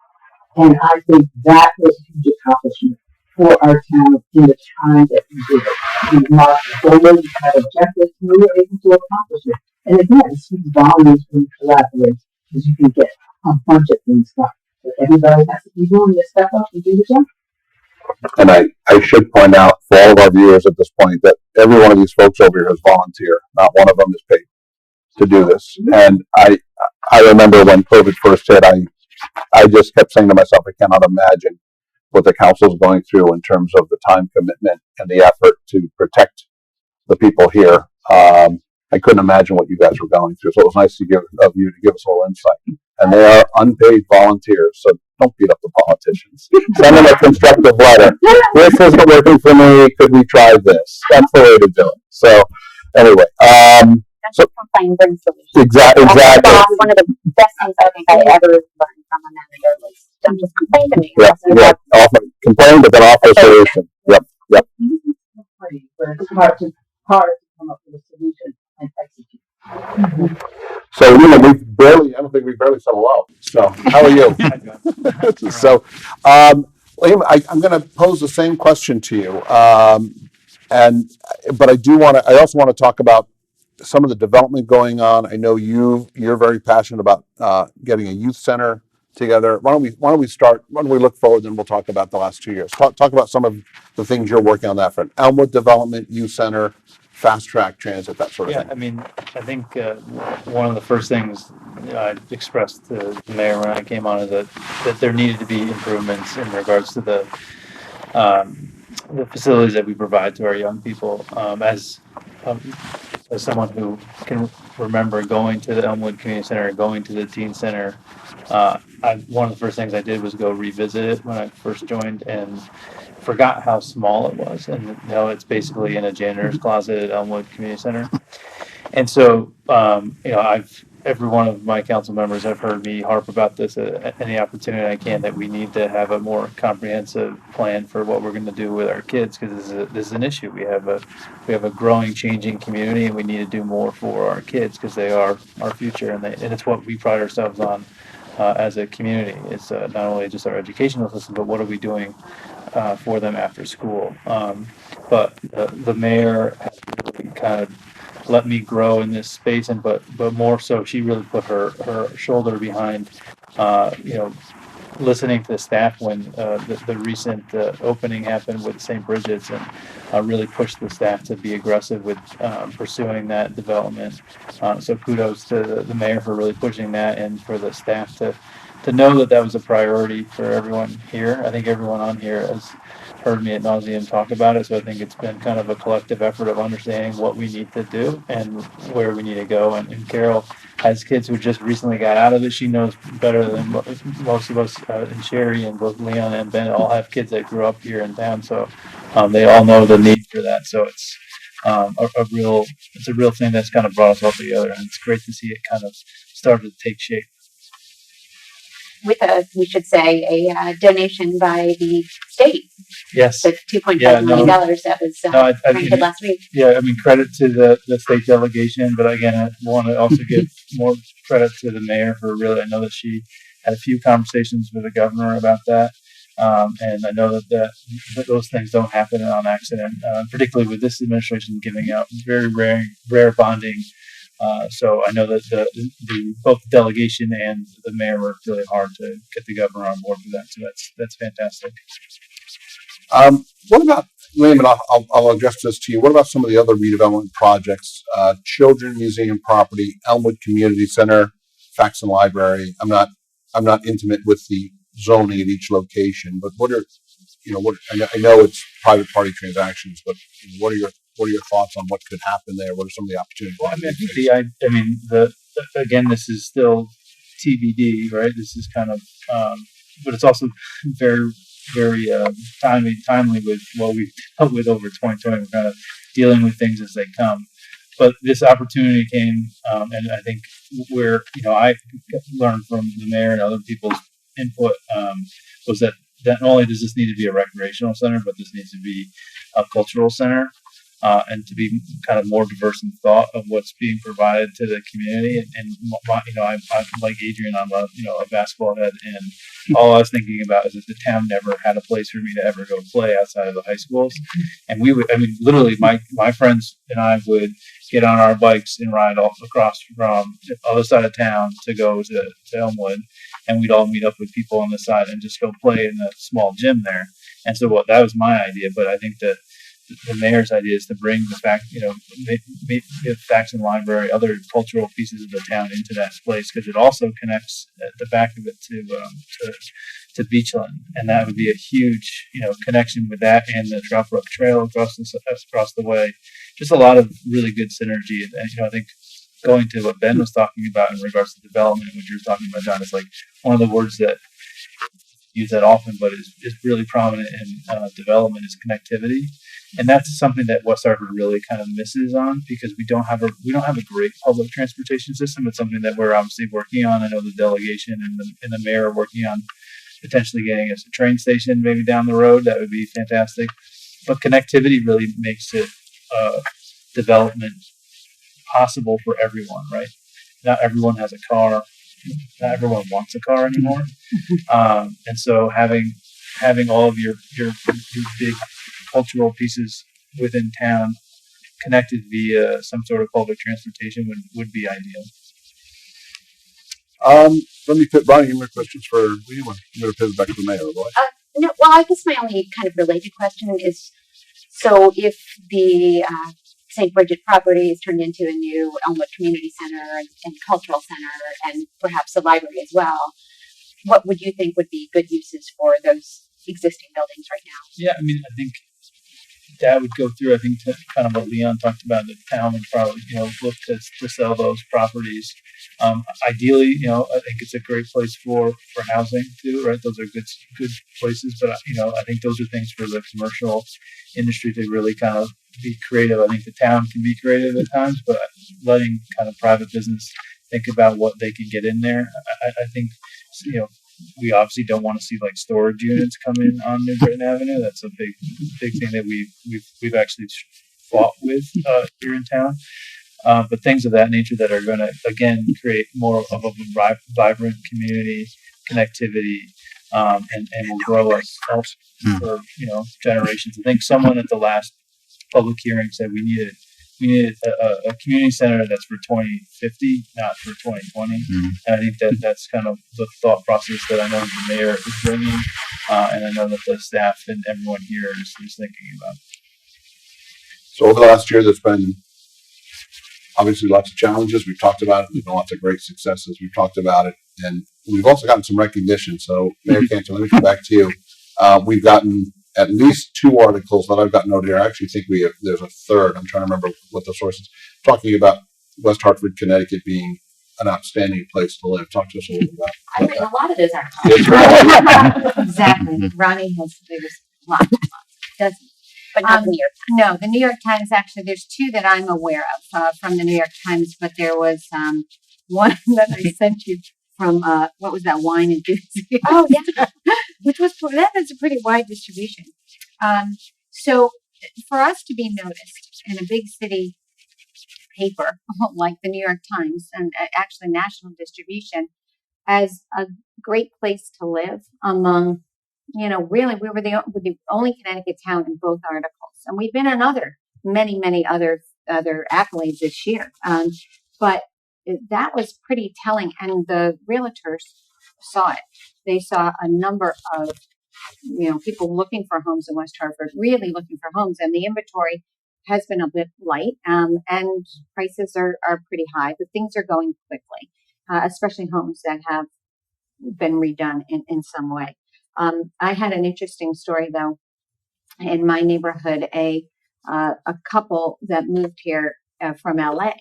And I think that was a huge accomplishment for our town in the time that we did it. We marched forward, we had objectives, and we were able to accomplish it. And again, it speaks volumes when you collaborate, because you can get a bunch of things done. But everybody has to be willing to step up and do the job. And I should point out for all of our viewers at this point that every one of these folks over here is volunteer. Not one of them is paid to do this. And I remember when COVID first hit, I just kept saying to myself, I cannot imagine what the council is going through in terms of the time commitment and the effort to protect the people here. I couldn't imagine what you guys were going through. So it was nice of you to give us a little insight. And they are unpaid volunteers, so don't beat up the politicians. Send them a constructive letter. This isn't working for me. Could we try this? That's the way to do it. So anyway, So complain brings solutions. Exactly. One of the best things I think I ever learned from a manager was don't just complain to me. Yeah. Often complain, but then offer a solution. Yep. But it's hard to come up with a solution and execute. So, I don't think we barely said hello. So, how are you? So, Liam, I'm going to pose the same question to you. But I also want to talk about some of the development going on. I know you're very passionate about getting a youth center together. Why don't we look forward, and we'll talk about the last 2 years. Talk about some of the things you're working on that front. Elmwood Development, Youth Center, Fast Track Transit, that sort of thing. Yeah, I mean, I think one of the first things I expressed to the mayor when I came on is that there needed to be improvements in regards to the facilities that we provide to our young people. As someone who can remember going to the Elmwood Community Center, going to the Teen Center, one of the first things I did was go revisit it when I first joined, and forgot how small it was. And now it's basically in a janitor's closet at Elmwood Community Center. And so, every one of my council members have heard me harp about this at any opportunity I can, that we need to have a more comprehensive plan for what we're going to do with our kids, because this is an issue. We have a growing, changing community, and we need to do more for our kids because they are our future, and it's what we pride ourselves on as a community. It's not only just our educational system, but what are we doing for them after school. But the mayor has really kind of let me grow in this space, but more so, she really put her shoulder behind, listening to the staff when the recent opening happened with St. Bridget's, and really pushed the staff to be aggressive with pursuing that development. So kudos to the mayor for really pushing that, and for the staff to know that was a priority for everyone here. I think everyone on here has heard me ad nauseum talk about it, so I think it's been kind of a collective effort of understanding what we need to do and where we need to go. And Carol has kids who just recently got out of it. She knows better than most of us, and Shari and both Leon and Ben all have kids that grew up here in town, so they all know the need for that. So it's it's a real thing that's kind of brought us all together, and it's great to see it kind of start to take shape. With we should say, a donation by the state. Yes. The $2.5 million that was granted last week. Yeah, I mean, credit to the state delegation, but again, I want to also give more credit to the mayor for really, I know that she had a few conversations with the governor about that. And I know that those things don't happen on accident, particularly with this administration giving out very rare bonding. So I know that both the delegation and the mayor worked really hard to get the governor on board with that. So that's fantastic. What about, Liam, and I'll address this to you. What about some of the other redevelopment projects? Children Museum property, Elmwood Community Center, Faxon Library. I'm not intimate with the zoning at each location, but what are, I know it's private party transactions, but what are your thoughts on what could happen there? What are some of the opportunities? Well, I mean, again, this is still TBD, right? This is kind of, but it's also very, very timely with what we've dealt with over 2020. We're kind of dealing with things as they come. But this opportunity came, and I think where, I learned from the mayor and other people's input was that not only does this need to be a recreational center, but this needs to be a cultural center. And to be kind of more diverse in thought of what's being provided to the community. And I'm like Adrienne, I'm a basketball head, and all I was thinking about is that the town never had a place for me to ever go play outside of the high schools. And literally my friends and I would get on our bikes and ride off across from the other side of town to go to Elmwood, and we'd all meet up with people on the side and just go play in the small gym there. And so that was my idea, but I think that the mayor's idea is to bring the Faxon Library, other cultural pieces of the town into that place, because it also connects at the back of it to Beachland, and that would be a huge connection with that and the Trout Brook Trail across the way. Just a lot of really good synergy, and I think going to what Ben was talking about in regards to development, what you're talking about, John, is like one of the words that use that often, but is really prominent in development is connectivity. And that's something that West Hartford really kind of misses on, because we don't have a great public transportation system. It's something that we're obviously working on. I know the delegation and the mayor are working on potentially getting us a train station maybe down the road. That would be fantastic. But connectivity really makes it development possible for everyone, right? Not everyone has a car. Not everyone wants a car anymore. And so having all of your big cultural pieces within town connected via some sort of public transportation would be ideal. Let me put Ronnie, more questions for anyone. I'm going to pivot back to the mayor. No, well, I guess my only kind of related question is, so if the St. Bridget property is turned into a new Elmwood Community Center and Cultural Center, and perhaps a library as well, what would you think would be good uses for those existing buildings right now? Yeah, I think that would go through, I think, kind of what Leon talked about, the town would probably, look to sell those properties. Ideally, I think it's a great place for housing too, right? Those are good places, but, I think those are things for the commercial industry to really kind of be creative. I think the town can be creative at times, but letting kind of private business think about what they can get in there. I think, we obviously don't want to see like storage units come in on New Britain Avenue. That's a big thing that we've actually fought with here in town. But things of that nature that are going to, again, create more of a vibrant community connectivity, and will grow us for generations. I think someone at the last public hearing said we needed a community center that's for 2050, not for 2020. Mm-hmm. And I think that's kind of the thought process that I know the mayor is bringing, and I know that the staff and everyone here is thinking about. So over the last year, there's been obviously lots of challenges. We've talked about it. There's been lots of great successes. We've talked about it. And we've also gotten some recognition. So Mayor Cantor, let me come back to you. We've gotten at least 2 articles that I've got noted here. I actually think there's a third. I'm trying to remember what the source is. Talking about West Hartford, Connecticut being an outstanding place to live. Talk to us a little bit about I've written a lot of those that. articles. Exactly. Ronnie has, there's lots, dozens. But not the New York No, the New York Times, actually, there's two that I'm aware of from the New York Times, but there was one that I sent you from, what was that, Wine Enthusiast? Oh, yeah. Which was, that is a pretty wide distribution. So for us to be noticed in a big city paper like the New York Times, and actually national distribution, as a great place to live among, really, we were the only Connecticut town in both articles. And we've been in many other accolades this year. But that was pretty telling. And the realtors saw it. They saw a number of, people looking for homes in West Hartford, really looking for homes. And the inventory has been a bit light, and prices are pretty high, but things are going quickly, especially homes that have been redone in some way. I had an interesting story though in my neighborhood. A couple that moved here from LA.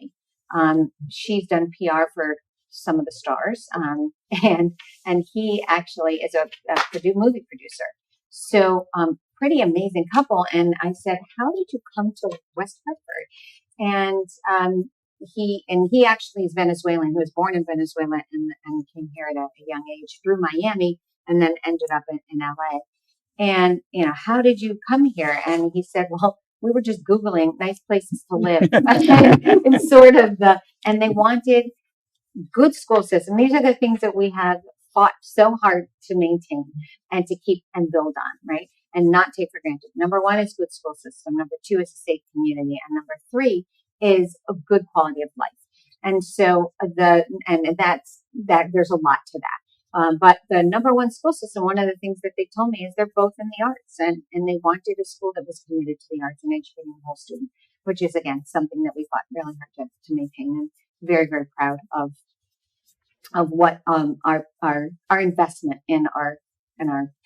She's done PR for some of the stars, and he actually is a movie producer. So pretty amazing couple. And I said, "How did you come to West Hartford?" And he actually is Venezuelan. He was born in Venezuela and came here at a young age through Miami, and then ended up in LA. And, how did you come here? And he said, well, we were just Googling nice places to live. And sort of and they wanted good school system. These are the things that we have fought so hard to maintain and to keep and build on, right? And not take for granted. Number one is good school system. Number two is a safe community. And number three is a good quality of life. And so that's there's a lot to that. But the number one school system, one of the things that they told me is they're both in the arts, and they wanted a school that was committed to the arts and educating the whole student, which is, again, something that we fought really hard to maintain, and very, very proud of what our investment in our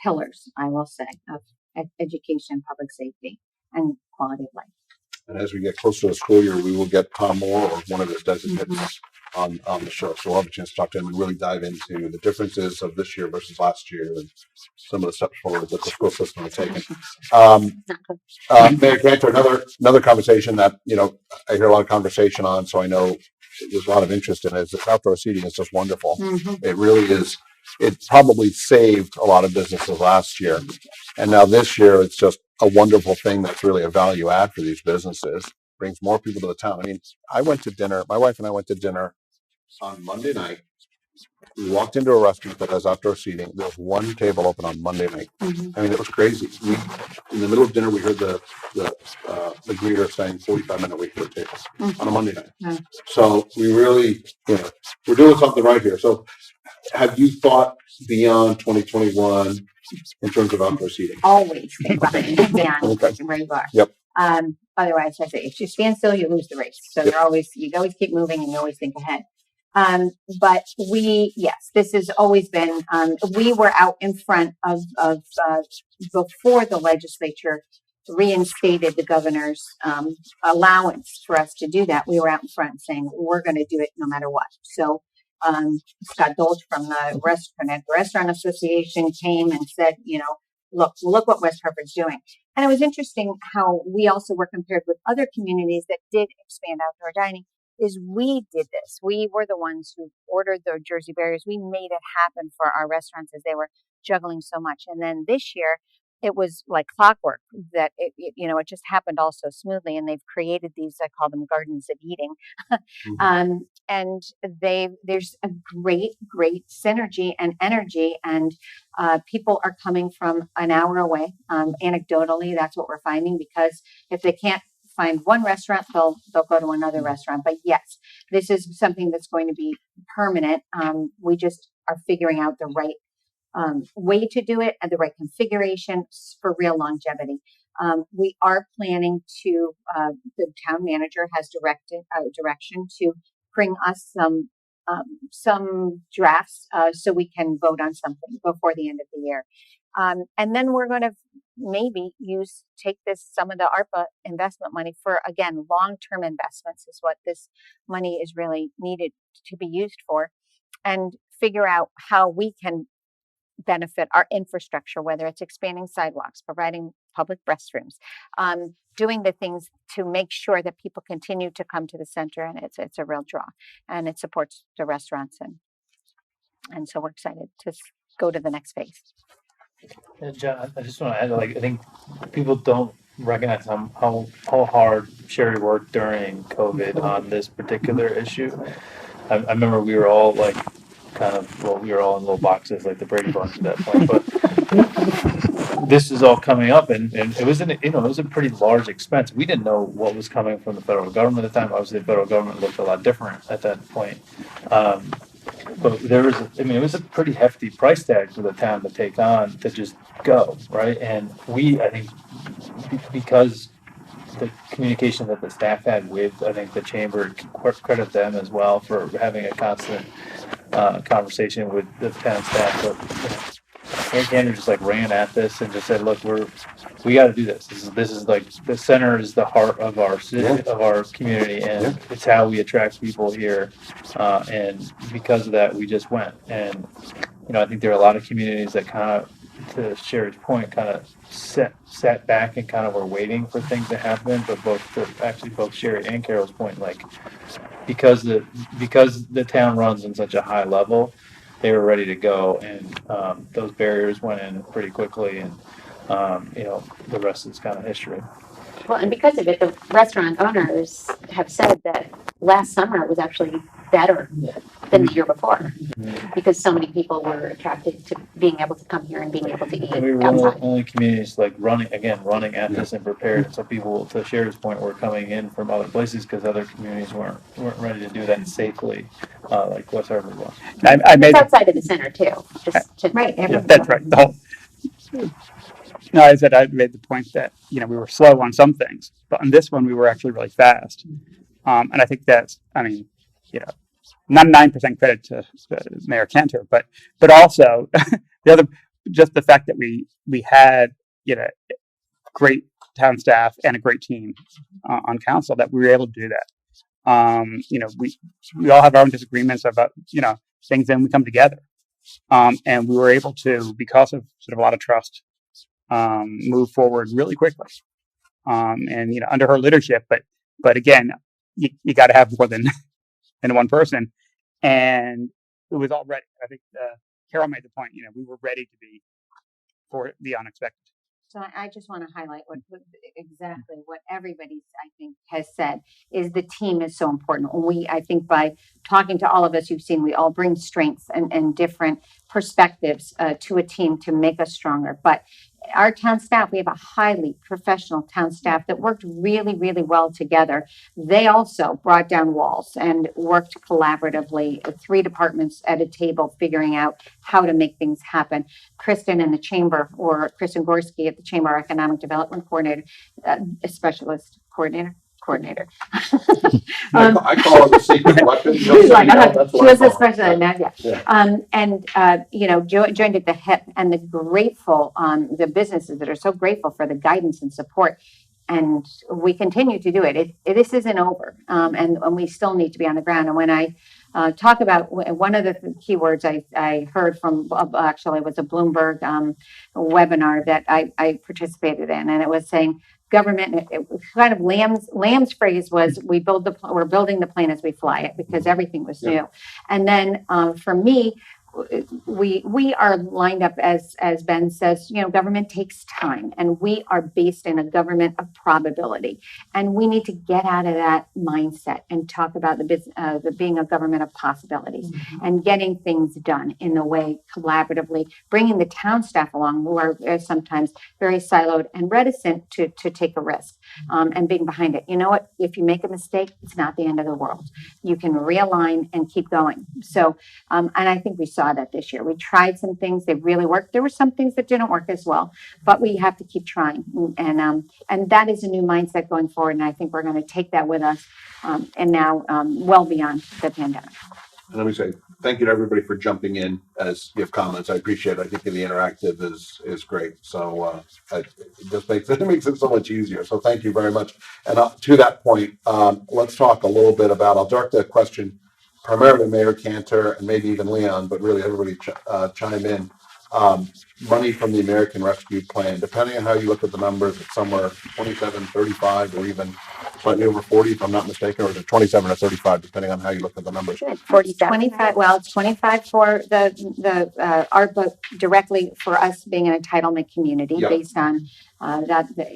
pillars, I will say, of education, public safety, and quality of life. And as we get closer to the school year, we will get Tom Moore or one of his designates on the show. So we'll have a chance to talk to him and really dive into the differences of this year versus last year and some of the steps forward that the school system has taken. Mayor Cantor, another conversation that, I hear a lot of conversation on, so I know there's a lot of interest in it. Is outdoor seating is just wonderful. It really is. It probably saved a lot of businesses last year. And now this year, it's just a wonderful thing that's really a value add for these businesses. Brings more people to the town. I mean, my wife and I went to dinner on Monday night. We walked into a restaurant that has outdoor seating. There was one table open on Monday night. I mean, it was crazy. In the middle of dinner, we heard the greeter saying 45-minute wait for tables on a Monday night. So we really, we're doing something right here. So have you thought beyond 2021 in terms of outdoor seating? Always think beyond Okay. where you are. Yep. Otherwise, I say, if you stand still, you lose the race. So you always keep moving and you always think ahead. But this has always been, we were out in front of before the legislature reinstated the governor's allowance for us to do that. We were out in front saying, we're going to do it no matter what. So Scott Dolch from the Restaurant Association came and said, look what West Hartford's doing. And it was interesting how we also were compared with other communities that did expand outdoor dining. Is we did this. We were the ones who ordered the Jersey barriers. We made it happen for our restaurants as they were juggling so much. And then this year, it was like clockwork that it just happened all so smoothly. And they've created these, I call them gardens of eating. And there's a great synergy and energy, and people are coming from an hour away. Anecdotally, that's what we're finding, because if they can't find one restaurant, they'll go to another restaurant. But yes, this is something that's going to be permanent. We just are figuring out the right way to do it and the right configuration for real longevity. We are planning to, the town manager has direction to bring us some some drafts so we can vote on something before the end of the year. And then we're going to maybe take some of the ARPA investment money for, again, long-term investments is what this money is really needed to be used for, and figure out how we can benefit our infrastructure, whether it's expanding sidewalks, providing public restrooms, doing the things to make sure that people continue to come to the center, and it's a real draw, and it supports the restaurants, and so we're excited to go to the next phase. Yeah, John, I just want to add, like, I think people don't recognize how hard Shari worked during COVID on this particular issue. I remember we were all like, we were all in little boxes like the Brady Bunch at that point, but this is all coming up, and it was it was a pretty large expense. We didn't know what was coming from the federal government at the time. Obviously, the federal government looked a lot different at that point. But it was a pretty hefty price tag for the town to take on to just go, right? And I think, because the communication that the staff had with, I think the chamber, credit them as well for having a constant conversation with the town staff. But Mayor Cantor just like ran at this and just said, "Look, we got to do this. This is like the center is the heart of our city, of our community, and it's how we attract people here." And because of that, we just went. And I think there are a lot of communities that kind of, to Shari's point, kind of sat back and kind of were waiting for things to happen. But both Shari and Carol's point, like, because the town runs in such a high level, they were ready to go, and those barriers went in pretty quickly, and the rest is kind of history. Well, and because of it, the restaurant owners have said that last summer was actually better than the year before, because so many people were attracted to being able to come here and being able to eat And we were one of outside. the only communities like running at this and prepared. So people, to Shari's point, were coming in from other places because other communities weren't ready to do that safely, like West Hartford was. I made It's outside of the center too, just to. Right. that's right. No, I made the point that we were slow on some things, but on this one we were actually really fast. And I think that's, 99% credit to Mayor Cantor, but also just the fact that we had great town staff and a great team on council, that we were able to do that. We all have our own disagreements about things, and we come together, and we were able to, because of sort of a lot of trust, move forward really quickly, and under her leadership. But again, you got to have more than one person, and it was all ready. I think Carol made the point. We were ready to be for the unexpected. So I just want to highlight exactly what everybody, I think, has said, is the team is so important. I think by talking to all of us, you've seen we all bring strengths and different perspectives to a team to make us stronger. But our town staff, we have a highly professional town staff that worked really, really well together. They also brought down walls and worked collaboratively, 3 departments at a table, figuring out how to make things happen. Kristen in the chamber, or Kristen Gorski at the Chamber, our economic development coordinator, a specialist coordinator. I call it a secret weapon. She was a special, joined at the hip, and the businesses that are so grateful for the guidance and support. And we continue to do it. This isn't over, and we still need to be on the ground. And when I talk about one of the keywords I heard from, actually, was a Bloomberg webinar that I participated in, and it was saying government. It kind of Lamb's phrase was, we're building the plane as we fly it, because everything was new. And then for me, we are lined up, as Ben says, government takes time, and we are based in a government of probability, and we need to get out of that mindset and talk about the being a government of possibilities, and getting things done in a way collaboratively, bringing the town staff along, who are sometimes very siloed and reticent to take a risk, and being behind it. You know what? If you make a mistake, it's not the end of the world. You can realign and keep going. So, and I think we saw that this year. We tried some things, they really worked. There were some things that didn't work as well, but we have to keep trying. And that is a new mindset going forward. And I think we're going to take that with us, and now well beyond the pandemic. And let me say thank you to everybody for jumping in as you have comments. I appreciate it. I think the interactive is great. So it just makes it makes it so much easier. So thank you very much. And to that point, let's talk a little bit about. I'll direct the question primarily Mayor Cantor and maybe even Leon, but really everybody chime in. Money from the American Rescue Plan, depending on how you look at the numbers, it's somewhere 27, 35, or even slightly over 40, if I'm not mistaken, or is it 27 or 35, depending on how you look at the numbers. 47. 25, well, it's 25 for the ARPA directly for us being an entitlement community Yep. based on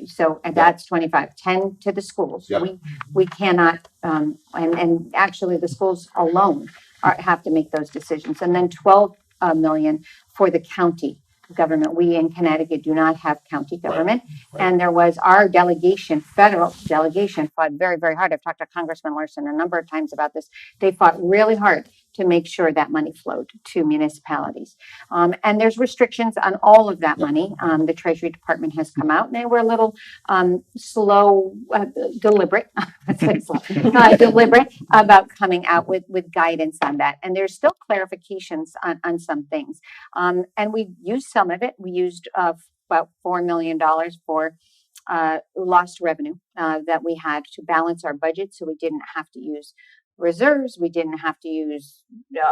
so and that's 25, 10 to the schools. Yep. We cannot, and actually the schools alone have to make those decisions. And then 12 million for the county government. We in Connecticut do not have county government. Right. And there was our delegation, federal delegation, fought very, very hard. I've talked to Congressman Larson a number of times about this. They fought really hard to make sure that money flowed to municipalities. And there's restrictions on all of that money. The Treasury Department has come out and they were a little deliberate about coming out with guidance on that. And there's still clarifications on some things. And we used some of it. We used about $4 million for lost revenue that we had to balance our budget, so we didn't have to use reserves. We didn't have to use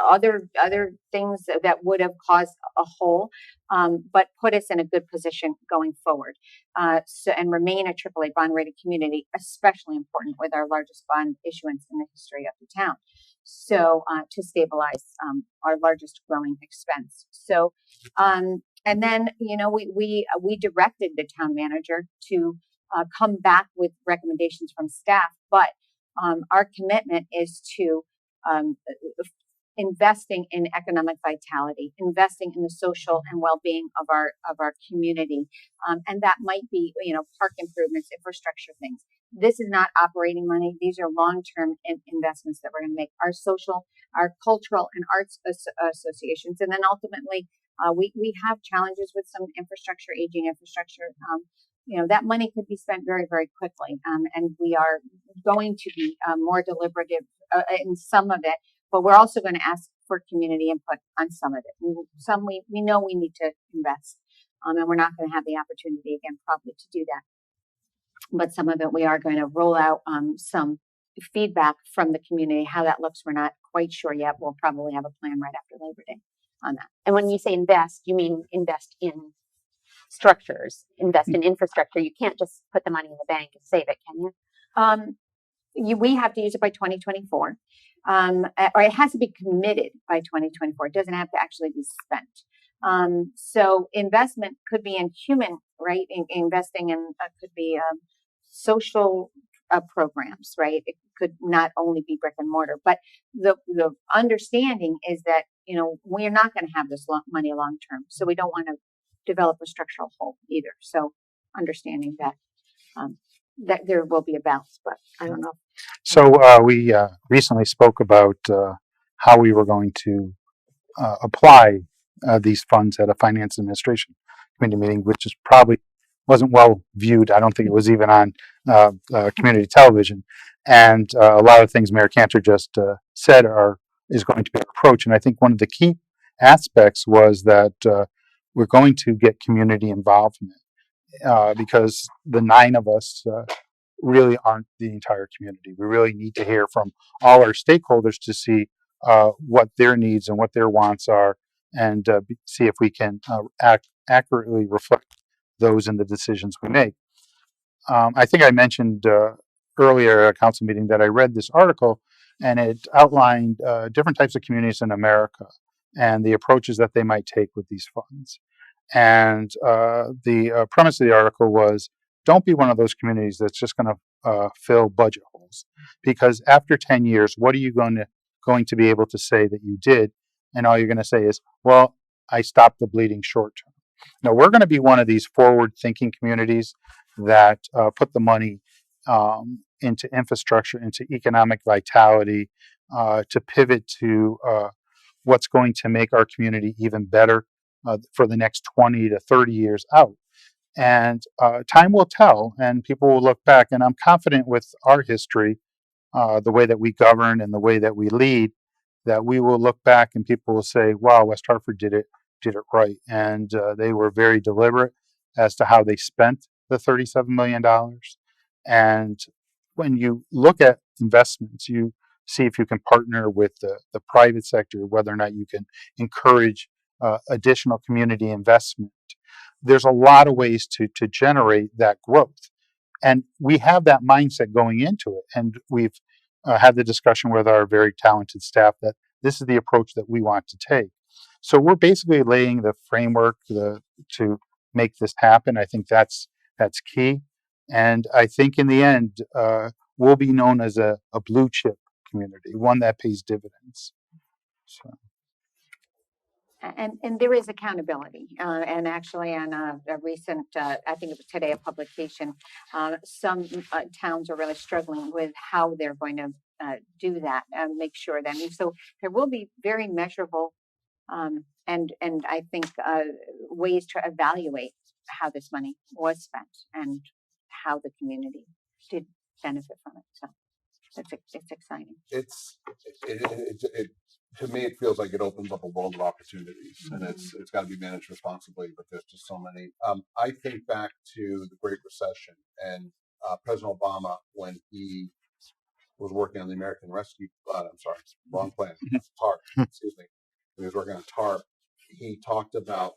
other things that would have caused a hole, but put us in a good position going forward. And remain a AAA bond rated community, especially important with our largest bond issuance in the history of the town. So to stabilize our largest growing expense. So and then we directed the town manager to come back with recommendations from staff, but our commitment is to investing in economic vitality, investing in the social and well-being of our community, and that might be park improvements, infrastructure things. This is not operating money; these are long-term investments that we're going to make. Our social, our cultural, and arts associations, and then ultimately, we have challenges with some infrastructure, aging infrastructure. That money could be spent very, very quickly. And we are going to be more deliberative in some of it, but we're also going to ask for community input on some of it. And some we know we need to invest, and we're not going to have the opportunity again probably to do that. But some of it we are going to roll out some feedback from the community. How that looks, we're not quite sure yet. We'll probably have a plan right after Labor Day on that. And when you say invest, you mean invest in structures, invest in infrastructure. You can't just put the money in the bank and save it, can you? We have to use it by 2024, or it has to be committed by 2024. It doesn't have to actually be spent. So investment could be in human, right? Investing in could be social programs, right? It could not only be brick and mortar, but the understanding is that we're not going to have this money long term, so we don't want to develop a structural hole either. So understanding that that there will be a balance, but I don't know. So we recently spoke about how we were going to apply these funds at a finance administration committee meeting, which is probably wasn't well viewed. I don't think it was even on community television. And a lot of things Mayor Cantor just said is going to be our approach. And I think one of the key aspects was that we're going to get community involvement because the 9 of us really aren't the entire community. We really need to hear from all our stakeholders to see what their needs and what their wants are, and see if we can accurately reflect those in the decisions we make. I think I mentioned earlier at a council meeting that I read this article, and it outlined different types of communities in America and the approaches that they might take with these funds. And the premise of the article was, don't be one of those communities that's just going to fill budget holes, because after 10 years, what are you going to be able to say that you did? And all you're going to say is, well, I stopped the bleeding short term. No, we're going to be one of these forward-thinking communities that put the money into infrastructure, into economic vitality, to pivot to what's going to make our community even better for the next 20 to 30 years out. And time will tell, and people will look back, and I'm confident with our history, the way that we govern and the way that we lead, that we will look back and people will say, wow, West Hartford did it right. And they were very deliberate as to how they spent the $37 million. And when you look at investments, you see if you can partner with the private sector, whether or not you can encourage additional community investment. There's a lot of ways to generate that growth. And we have that mindset going into it. And we've had the discussion with our very talented staff that this is the approach that we want to take. So we're basically laying the framework to make this happen. I think that's key. And I think in the end, we'll be known as a blue chip community, one that pays dividends. So. And there is accountability. And actually, on a recent, I think it was today, a publication, some towns are really struggling with how they're going to do that and make sure that. And so there will be very measurable and I think ways to evaluate how this money was spent and how the community did benefit from it. So it's exciting. It to me, it feels like it opens up a world of opportunities, and it's got to be managed responsibly. But there's just so many. I think back to the Great Recession and President Obama when he was working on the American Rescue. I'm sorry, wrong plan. TARP. Excuse me. When he was working on TARP, he talked about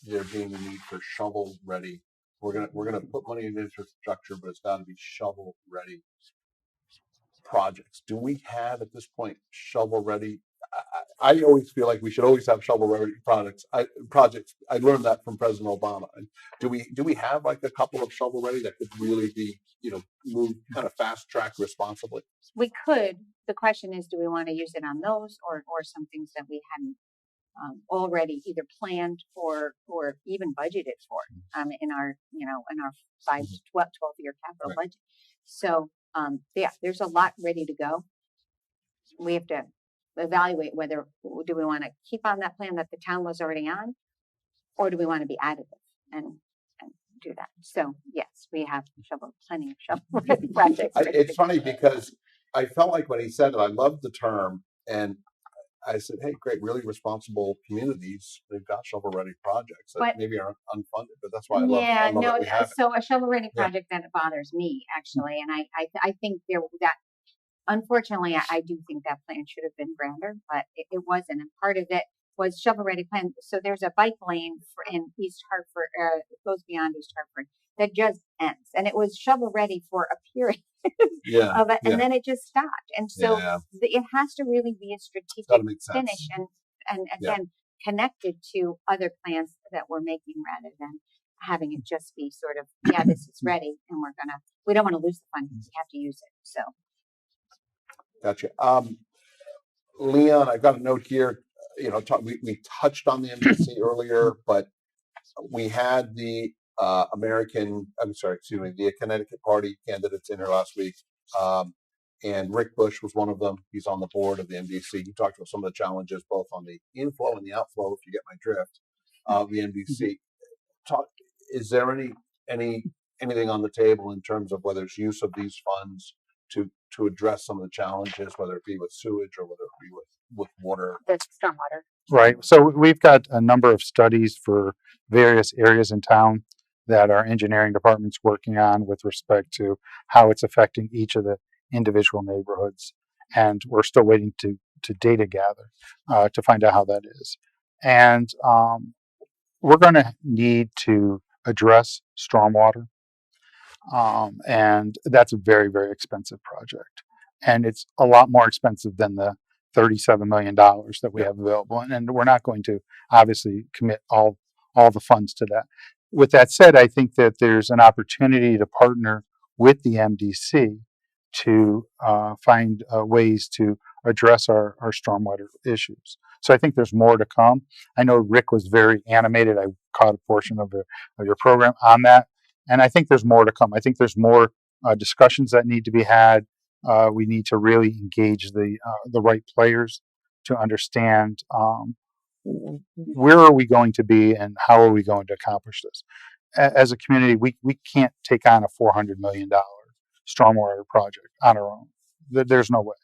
there being the need for shovel-ready. We're gonna put money in infrastructure, but it's got to be shovel-ready projects. Do we have at this point shovel-ready? I always feel like we should always have shovel-ready projects. I learned that from President Obama. And do we have like a couple of shovel-ready that could really be, moved kind of fast-track responsibly? We could. The question is, do we want to use it on those or some things that we hadn't already either planned or even budgeted for in our 5 to 12-year capital budget. So there's a lot ready to go. We have to evaluate whether do we want to keep on that plan that the town was already on, or do we want to be additive and do that. So yes, we have plenty of shovel projects. It's funny because I felt like when he said it, I loved the term, and I said, hey, great, really responsible communities, they've got shovel-ready projects that maybe are unfunded, but that's why I love that we have it. So a shovel-ready project that bothers me, actually, and I think that unfortunately, I do think that plan should have been grander, but it wasn't, and part of it was shovel-ready plan. So there's a bike lane in East Hartford, it goes beyond East Hartford, that just ends, and it was shovel-ready for a period. Of it, and then it just stopped. And so it has to really be a strategic finish and again, connected to other plans that we're making rather than having it just be sort of, this is ready and we don't want to lose the funding. We have to use it. So. Gotcha. Leon, I've got a note here, we touched on the MDC earlier, but we had the the Connecticut Party candidates in here last week. And Rick Bush was one of them. He's on the board of the MDC. He talked about some of the challenges, both on the inflow and the outflow, if you get my drift, of the MDC. Is there anything on the table in terms of whether it's use of these funds to address some of the challenges, whether it be with sewage or whether it be with water? The stormwater. Right. So we've got a number of studies for various areas in town that our engineering department's working on with respect to how it's affecting each of the individual neighborhoods. And we're still waiting to data gather to find out how that is. And we're going to need to address stormwater. And that's a very, very expensive project. And it's a lot more expensive than the $37 million that we have available. And we're not going to obviously commit all the funds to that. With that said, I think that there's an opportunity to partner with the MDC to find ways to address our stormwater issues. So I think there's more to come. I know Rick was very animated. I caught a portion of your program on that. And I think there's more to come. I think there's more discussions that need to be had. We need to really engage the right players to understand where are we going to be and how are we going to accomplish this. As a community, we can't take on a $400 million stormwater project on our own. There's no way.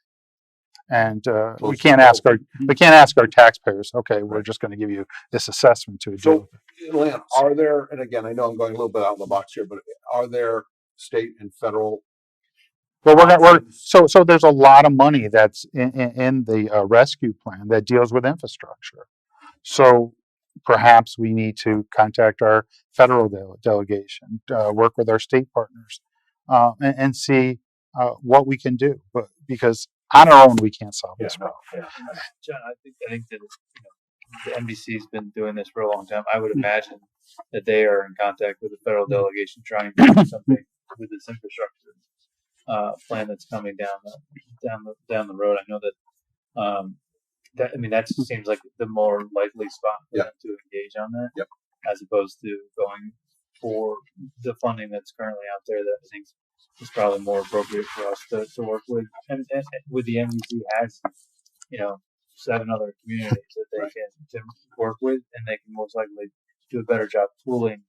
And we can't ask our taxpayers, okay, we're just going to give you this assessment to do. So, Leon, are there, and again, I know I'm going a little bit out of the box here, but are there state and federal? Well, so there's a lot of money that's in the rescue plan that deals with infrastructure. So perhaps we need to contact our federal delegation, work with our state partners, and see what we can do. But because on our own we can't solve this problem. John, I think that the NBC's been doing this for a long time. I would imagine that they are in contact with the federal delegation trying to do something with this infrastructure plan that's coming down the road. I know that that seems like the more likely spot for them to engage on that, as opposed to going for the funding that's currently out there that I think is probably more appropriate for us to work with. And with the NBC has, 7 other communities that they can work with, and they can most likely do a better job pooling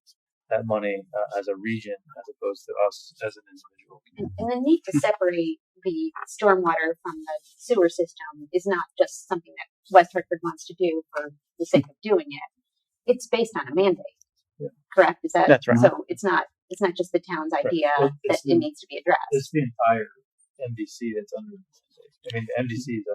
that money as a region as opposed to us as an individual. And the need to separate the stormwater from the sewer system is not just something that West Hartford wants to do for the sake of doing it. It's based on a mandate, correct? That's right. So it's not just the town's idea that it needs to be addressed. It's the entire MDC that's under the mandate. I mean, the MDC is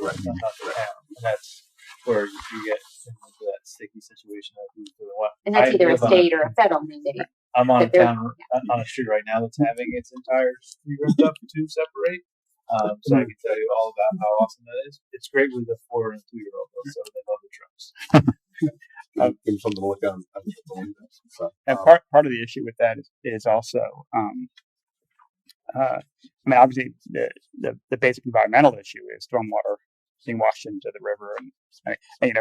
under not the town, and that's where you get into that sticky situation that who's doing what. And that's either a state or a federal mandate. I'm on a street right now that's having its entire street ripped up to separate. So I can tell you all about how awesome that is. It's great with a 4 and 2-year-old, so they love the trucks. Give something to look at. So, And part of the issue with that is also, obviously the basic environmental issue is stormwater being washed into the river, and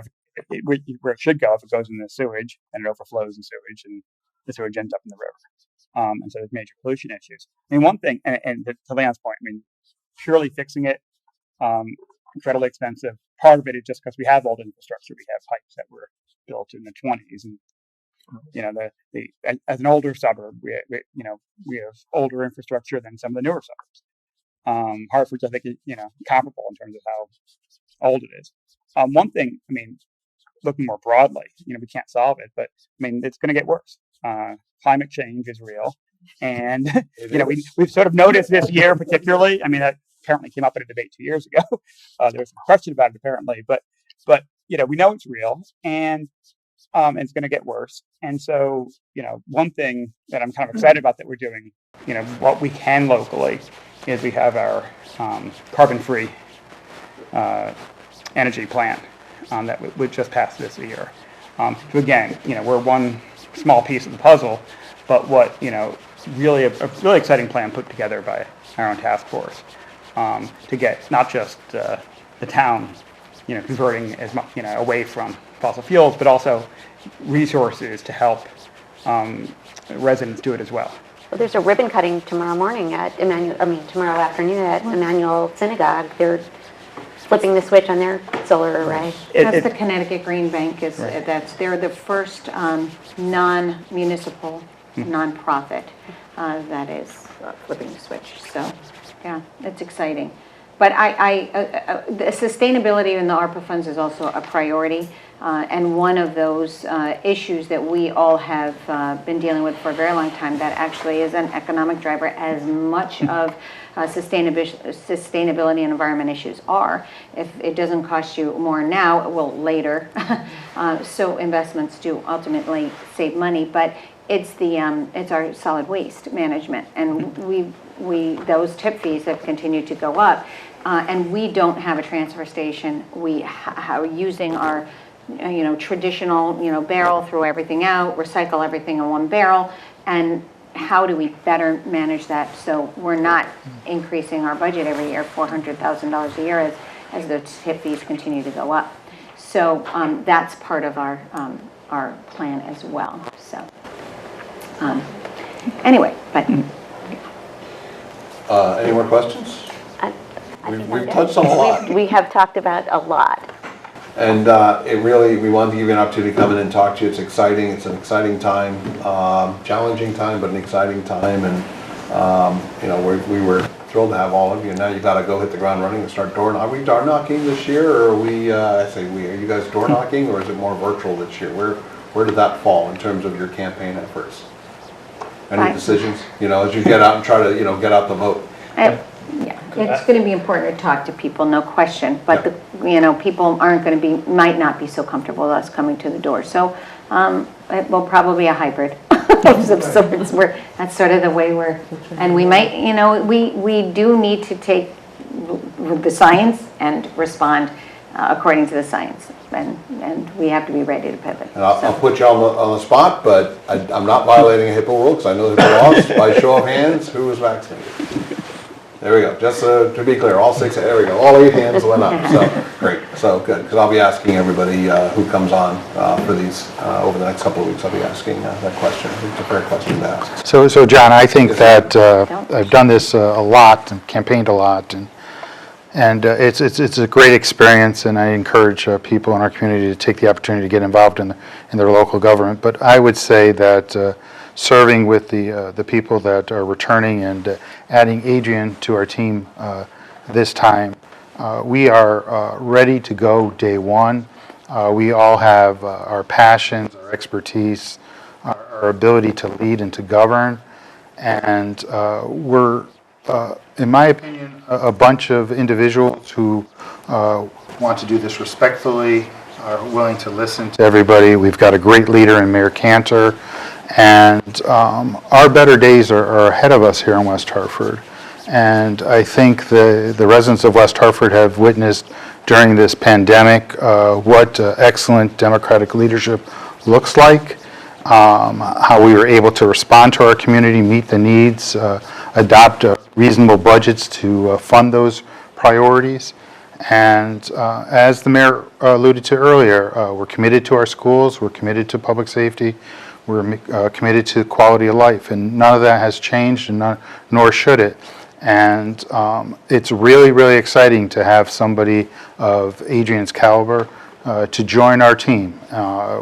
where it should go if it goes in the sewage and it overflows in sewage and the sewage ends up in the river. And so there's major pollution issues. I mean, one thing, and to Leon's point, purely fixing it, incredibly expensive. Part of it is just because we have old infrastructure. We have pipes that were built in the 20s, and as an older suburb, we have older infrastructure than some of the newer suburbs. Hartford's, I think, comparable in terms of how old it is. One thing, looking more broadly, we can't solve it, but it's going to get worse. Climate change is real, and we've sort of noticed this year particularly. That apparently came up in a debate 2 years ago. There was some question about it apparently, but we know it's real, and it's going to get worse. And so one thing that I'm kind of excited about that we're doing, what we can locally, is we have our carbon-free energy plan that we just passed this year. So again, we're one small piece of the puzzle, but what really a really exciting plan put together by our own task force to get not just the town, converting as much, away from fossil fuels, but also resources to help residents do it as well. Well, there's a ribbon cutting tomorrow tomorrow afternoon at Emmanuel Synagogue. They're flipping the switch on their solar array. That's the Connecticut Green Bank. They're the first non-municipal nonprofit that is flipping the switch. So, yeah, it's exciting. But the sustainability in the ARPA funds is also a priority, and one of those issues that we all have been dealing with for a very long time that actually is an economic driver as much of sustainability and environment issues are. If it doesn't cost you more now, it will later. So investments do ultimately save money, but it's our solid waste management, and those tip fees have continued to go up, and we don't have a transfer station. We are using our traditional barrel, throw everything out, recycle everything in one barrel, and how do we better manage that so we're not increasing our budget every year $400,000 a year as the tip fees continue to go up. So that's part of our plan as well. So anyway, but any more questions? We've touched on a lot. We have talked about a lot. And we wanted to give you an opportunity to come in and talk to you. It's exciting. It's an exciting time, challenging time, but an exciting time. And we were thrilled to have all of you. Now you got to go hit the ground running and start door knocking. Are we door knocking this year, or are we? I say we. Are you guys door knocking, or is it more virtual this year? Where did that fall in terms of your campaign efforts? Any decisions? You know, as you get out and try to get out the vote. Yeah, it's going to be important to talk to people, no question. But people aren't going to be, might not be so comfortable with us coming to the door. So it will probably be a hybrid of some sorts. That's sort of the way we're, and we might, we do need to take the science and respond according to the science, and we have to be ready to pivot. And I'll put you on the spot, but I'm not violating a HIPAA rule because I know HIPAA laws. By show of hands, who was vaccinated? There we go. Just to be clear, all 6, there we go. All 8 hands went up. So great. So good. Because I'll be asking everybody who comes on for these over the next couple of weeks. I'll be asking that question. I think it's a fair question to ask. So John, I think that I've done this a lot and campaigned a lot, and it's a great experience, and I encourage people in our community to take the opportunity to get involved in their local government. But I would say that serving with the people that are returning and adding Adrienne to our team this time, we are ready to go day one. We all have our passions, our expertise, our ability to lead and to govern, and we're, in my opinion, a bunch of individuals who want to do this respectfully, are willing to listen to everybody. We've got a great leader in Mayor Cantor, and our better days are ahead of us here in West Hartford. And I think the residents of West Hartford have witnessed during this pandemic what excellent democratic leadership looks like, how we were able to respond to our community, meet the needs, adopt reasonable budgets to fund those priorities. And as the mayor alluded to earlier, we're committed to our schools, we're committed to public safety, we're committed to quality of life, and none of that has changed, and nor should it. And it's really, really exciting to have somebody of Adrienne's caliber to join our team.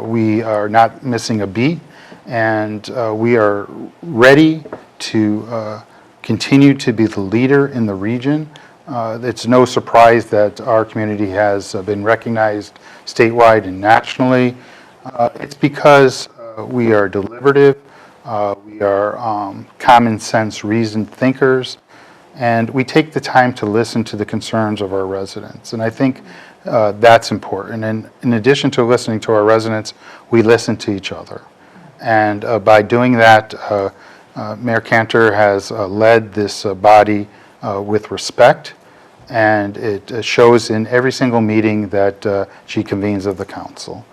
We are not missing a beat, and we are ready to continue to be the leader in the region. It's no surprise that our community has been recognized statewide and nationally. It's because we are deliberative, we are common sense, reasoned thinkers, and we take the time to listen to the concerns of our residents. And I think that's important. And in addition to listening to our residents, we listen to each other. And by doing that, Mayor Cantor has led this body with respect, and it shows in every single meeting that she convenes of the council.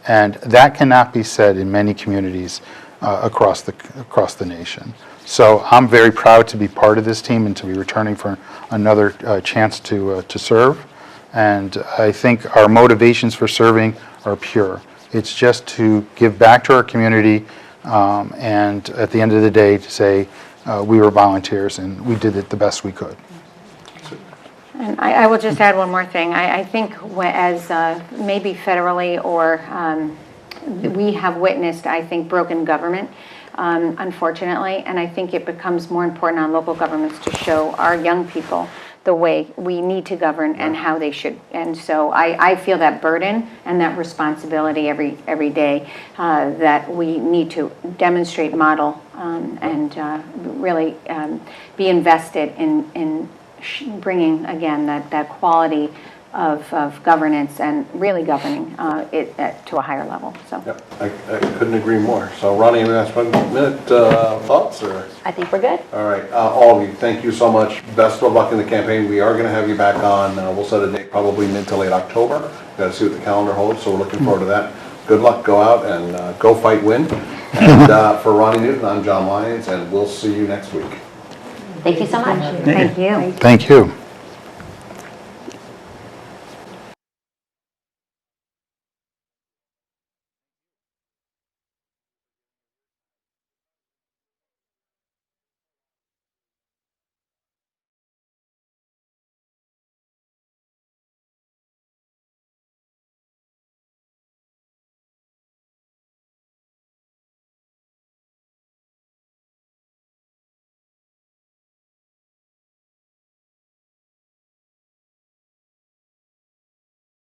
And that cannot be said in many communities across the nation. So I'm very proud to be part of this team and to be returning for another chance to serve. And I think our motivations for serving are pure. It's just to give back to our community, and at the end of the day to say we were volunteers and we did it the best we could. And I will just add one more thing. I think as maybe federally or we have witnessed, I think, broken government, unfortunately, and I think it becomes more important on local governments to show our young people the way we need to govern and how they should. And so I feel that burden and that responsibility every day that we need to demonstrate, model, and really be invested in bringing, again, that quality of governance and really governing it to a higher level. So. Yep, I couldn't agree more. So Ronnie, you want to spend a minute thoughts? Or? I think we're good. All right, all of you, thank you so much. Best of luck in the campaign. We are going to have you back on. We'll set a date probably mid to late October. Got to see what the calendar holds, so we're looking forward to that. Good luck, go out and go fight, win. And for Ronni Newton, I'm John Lyons, and we'll see you next week. Thank you so much. Thank you. Thank you.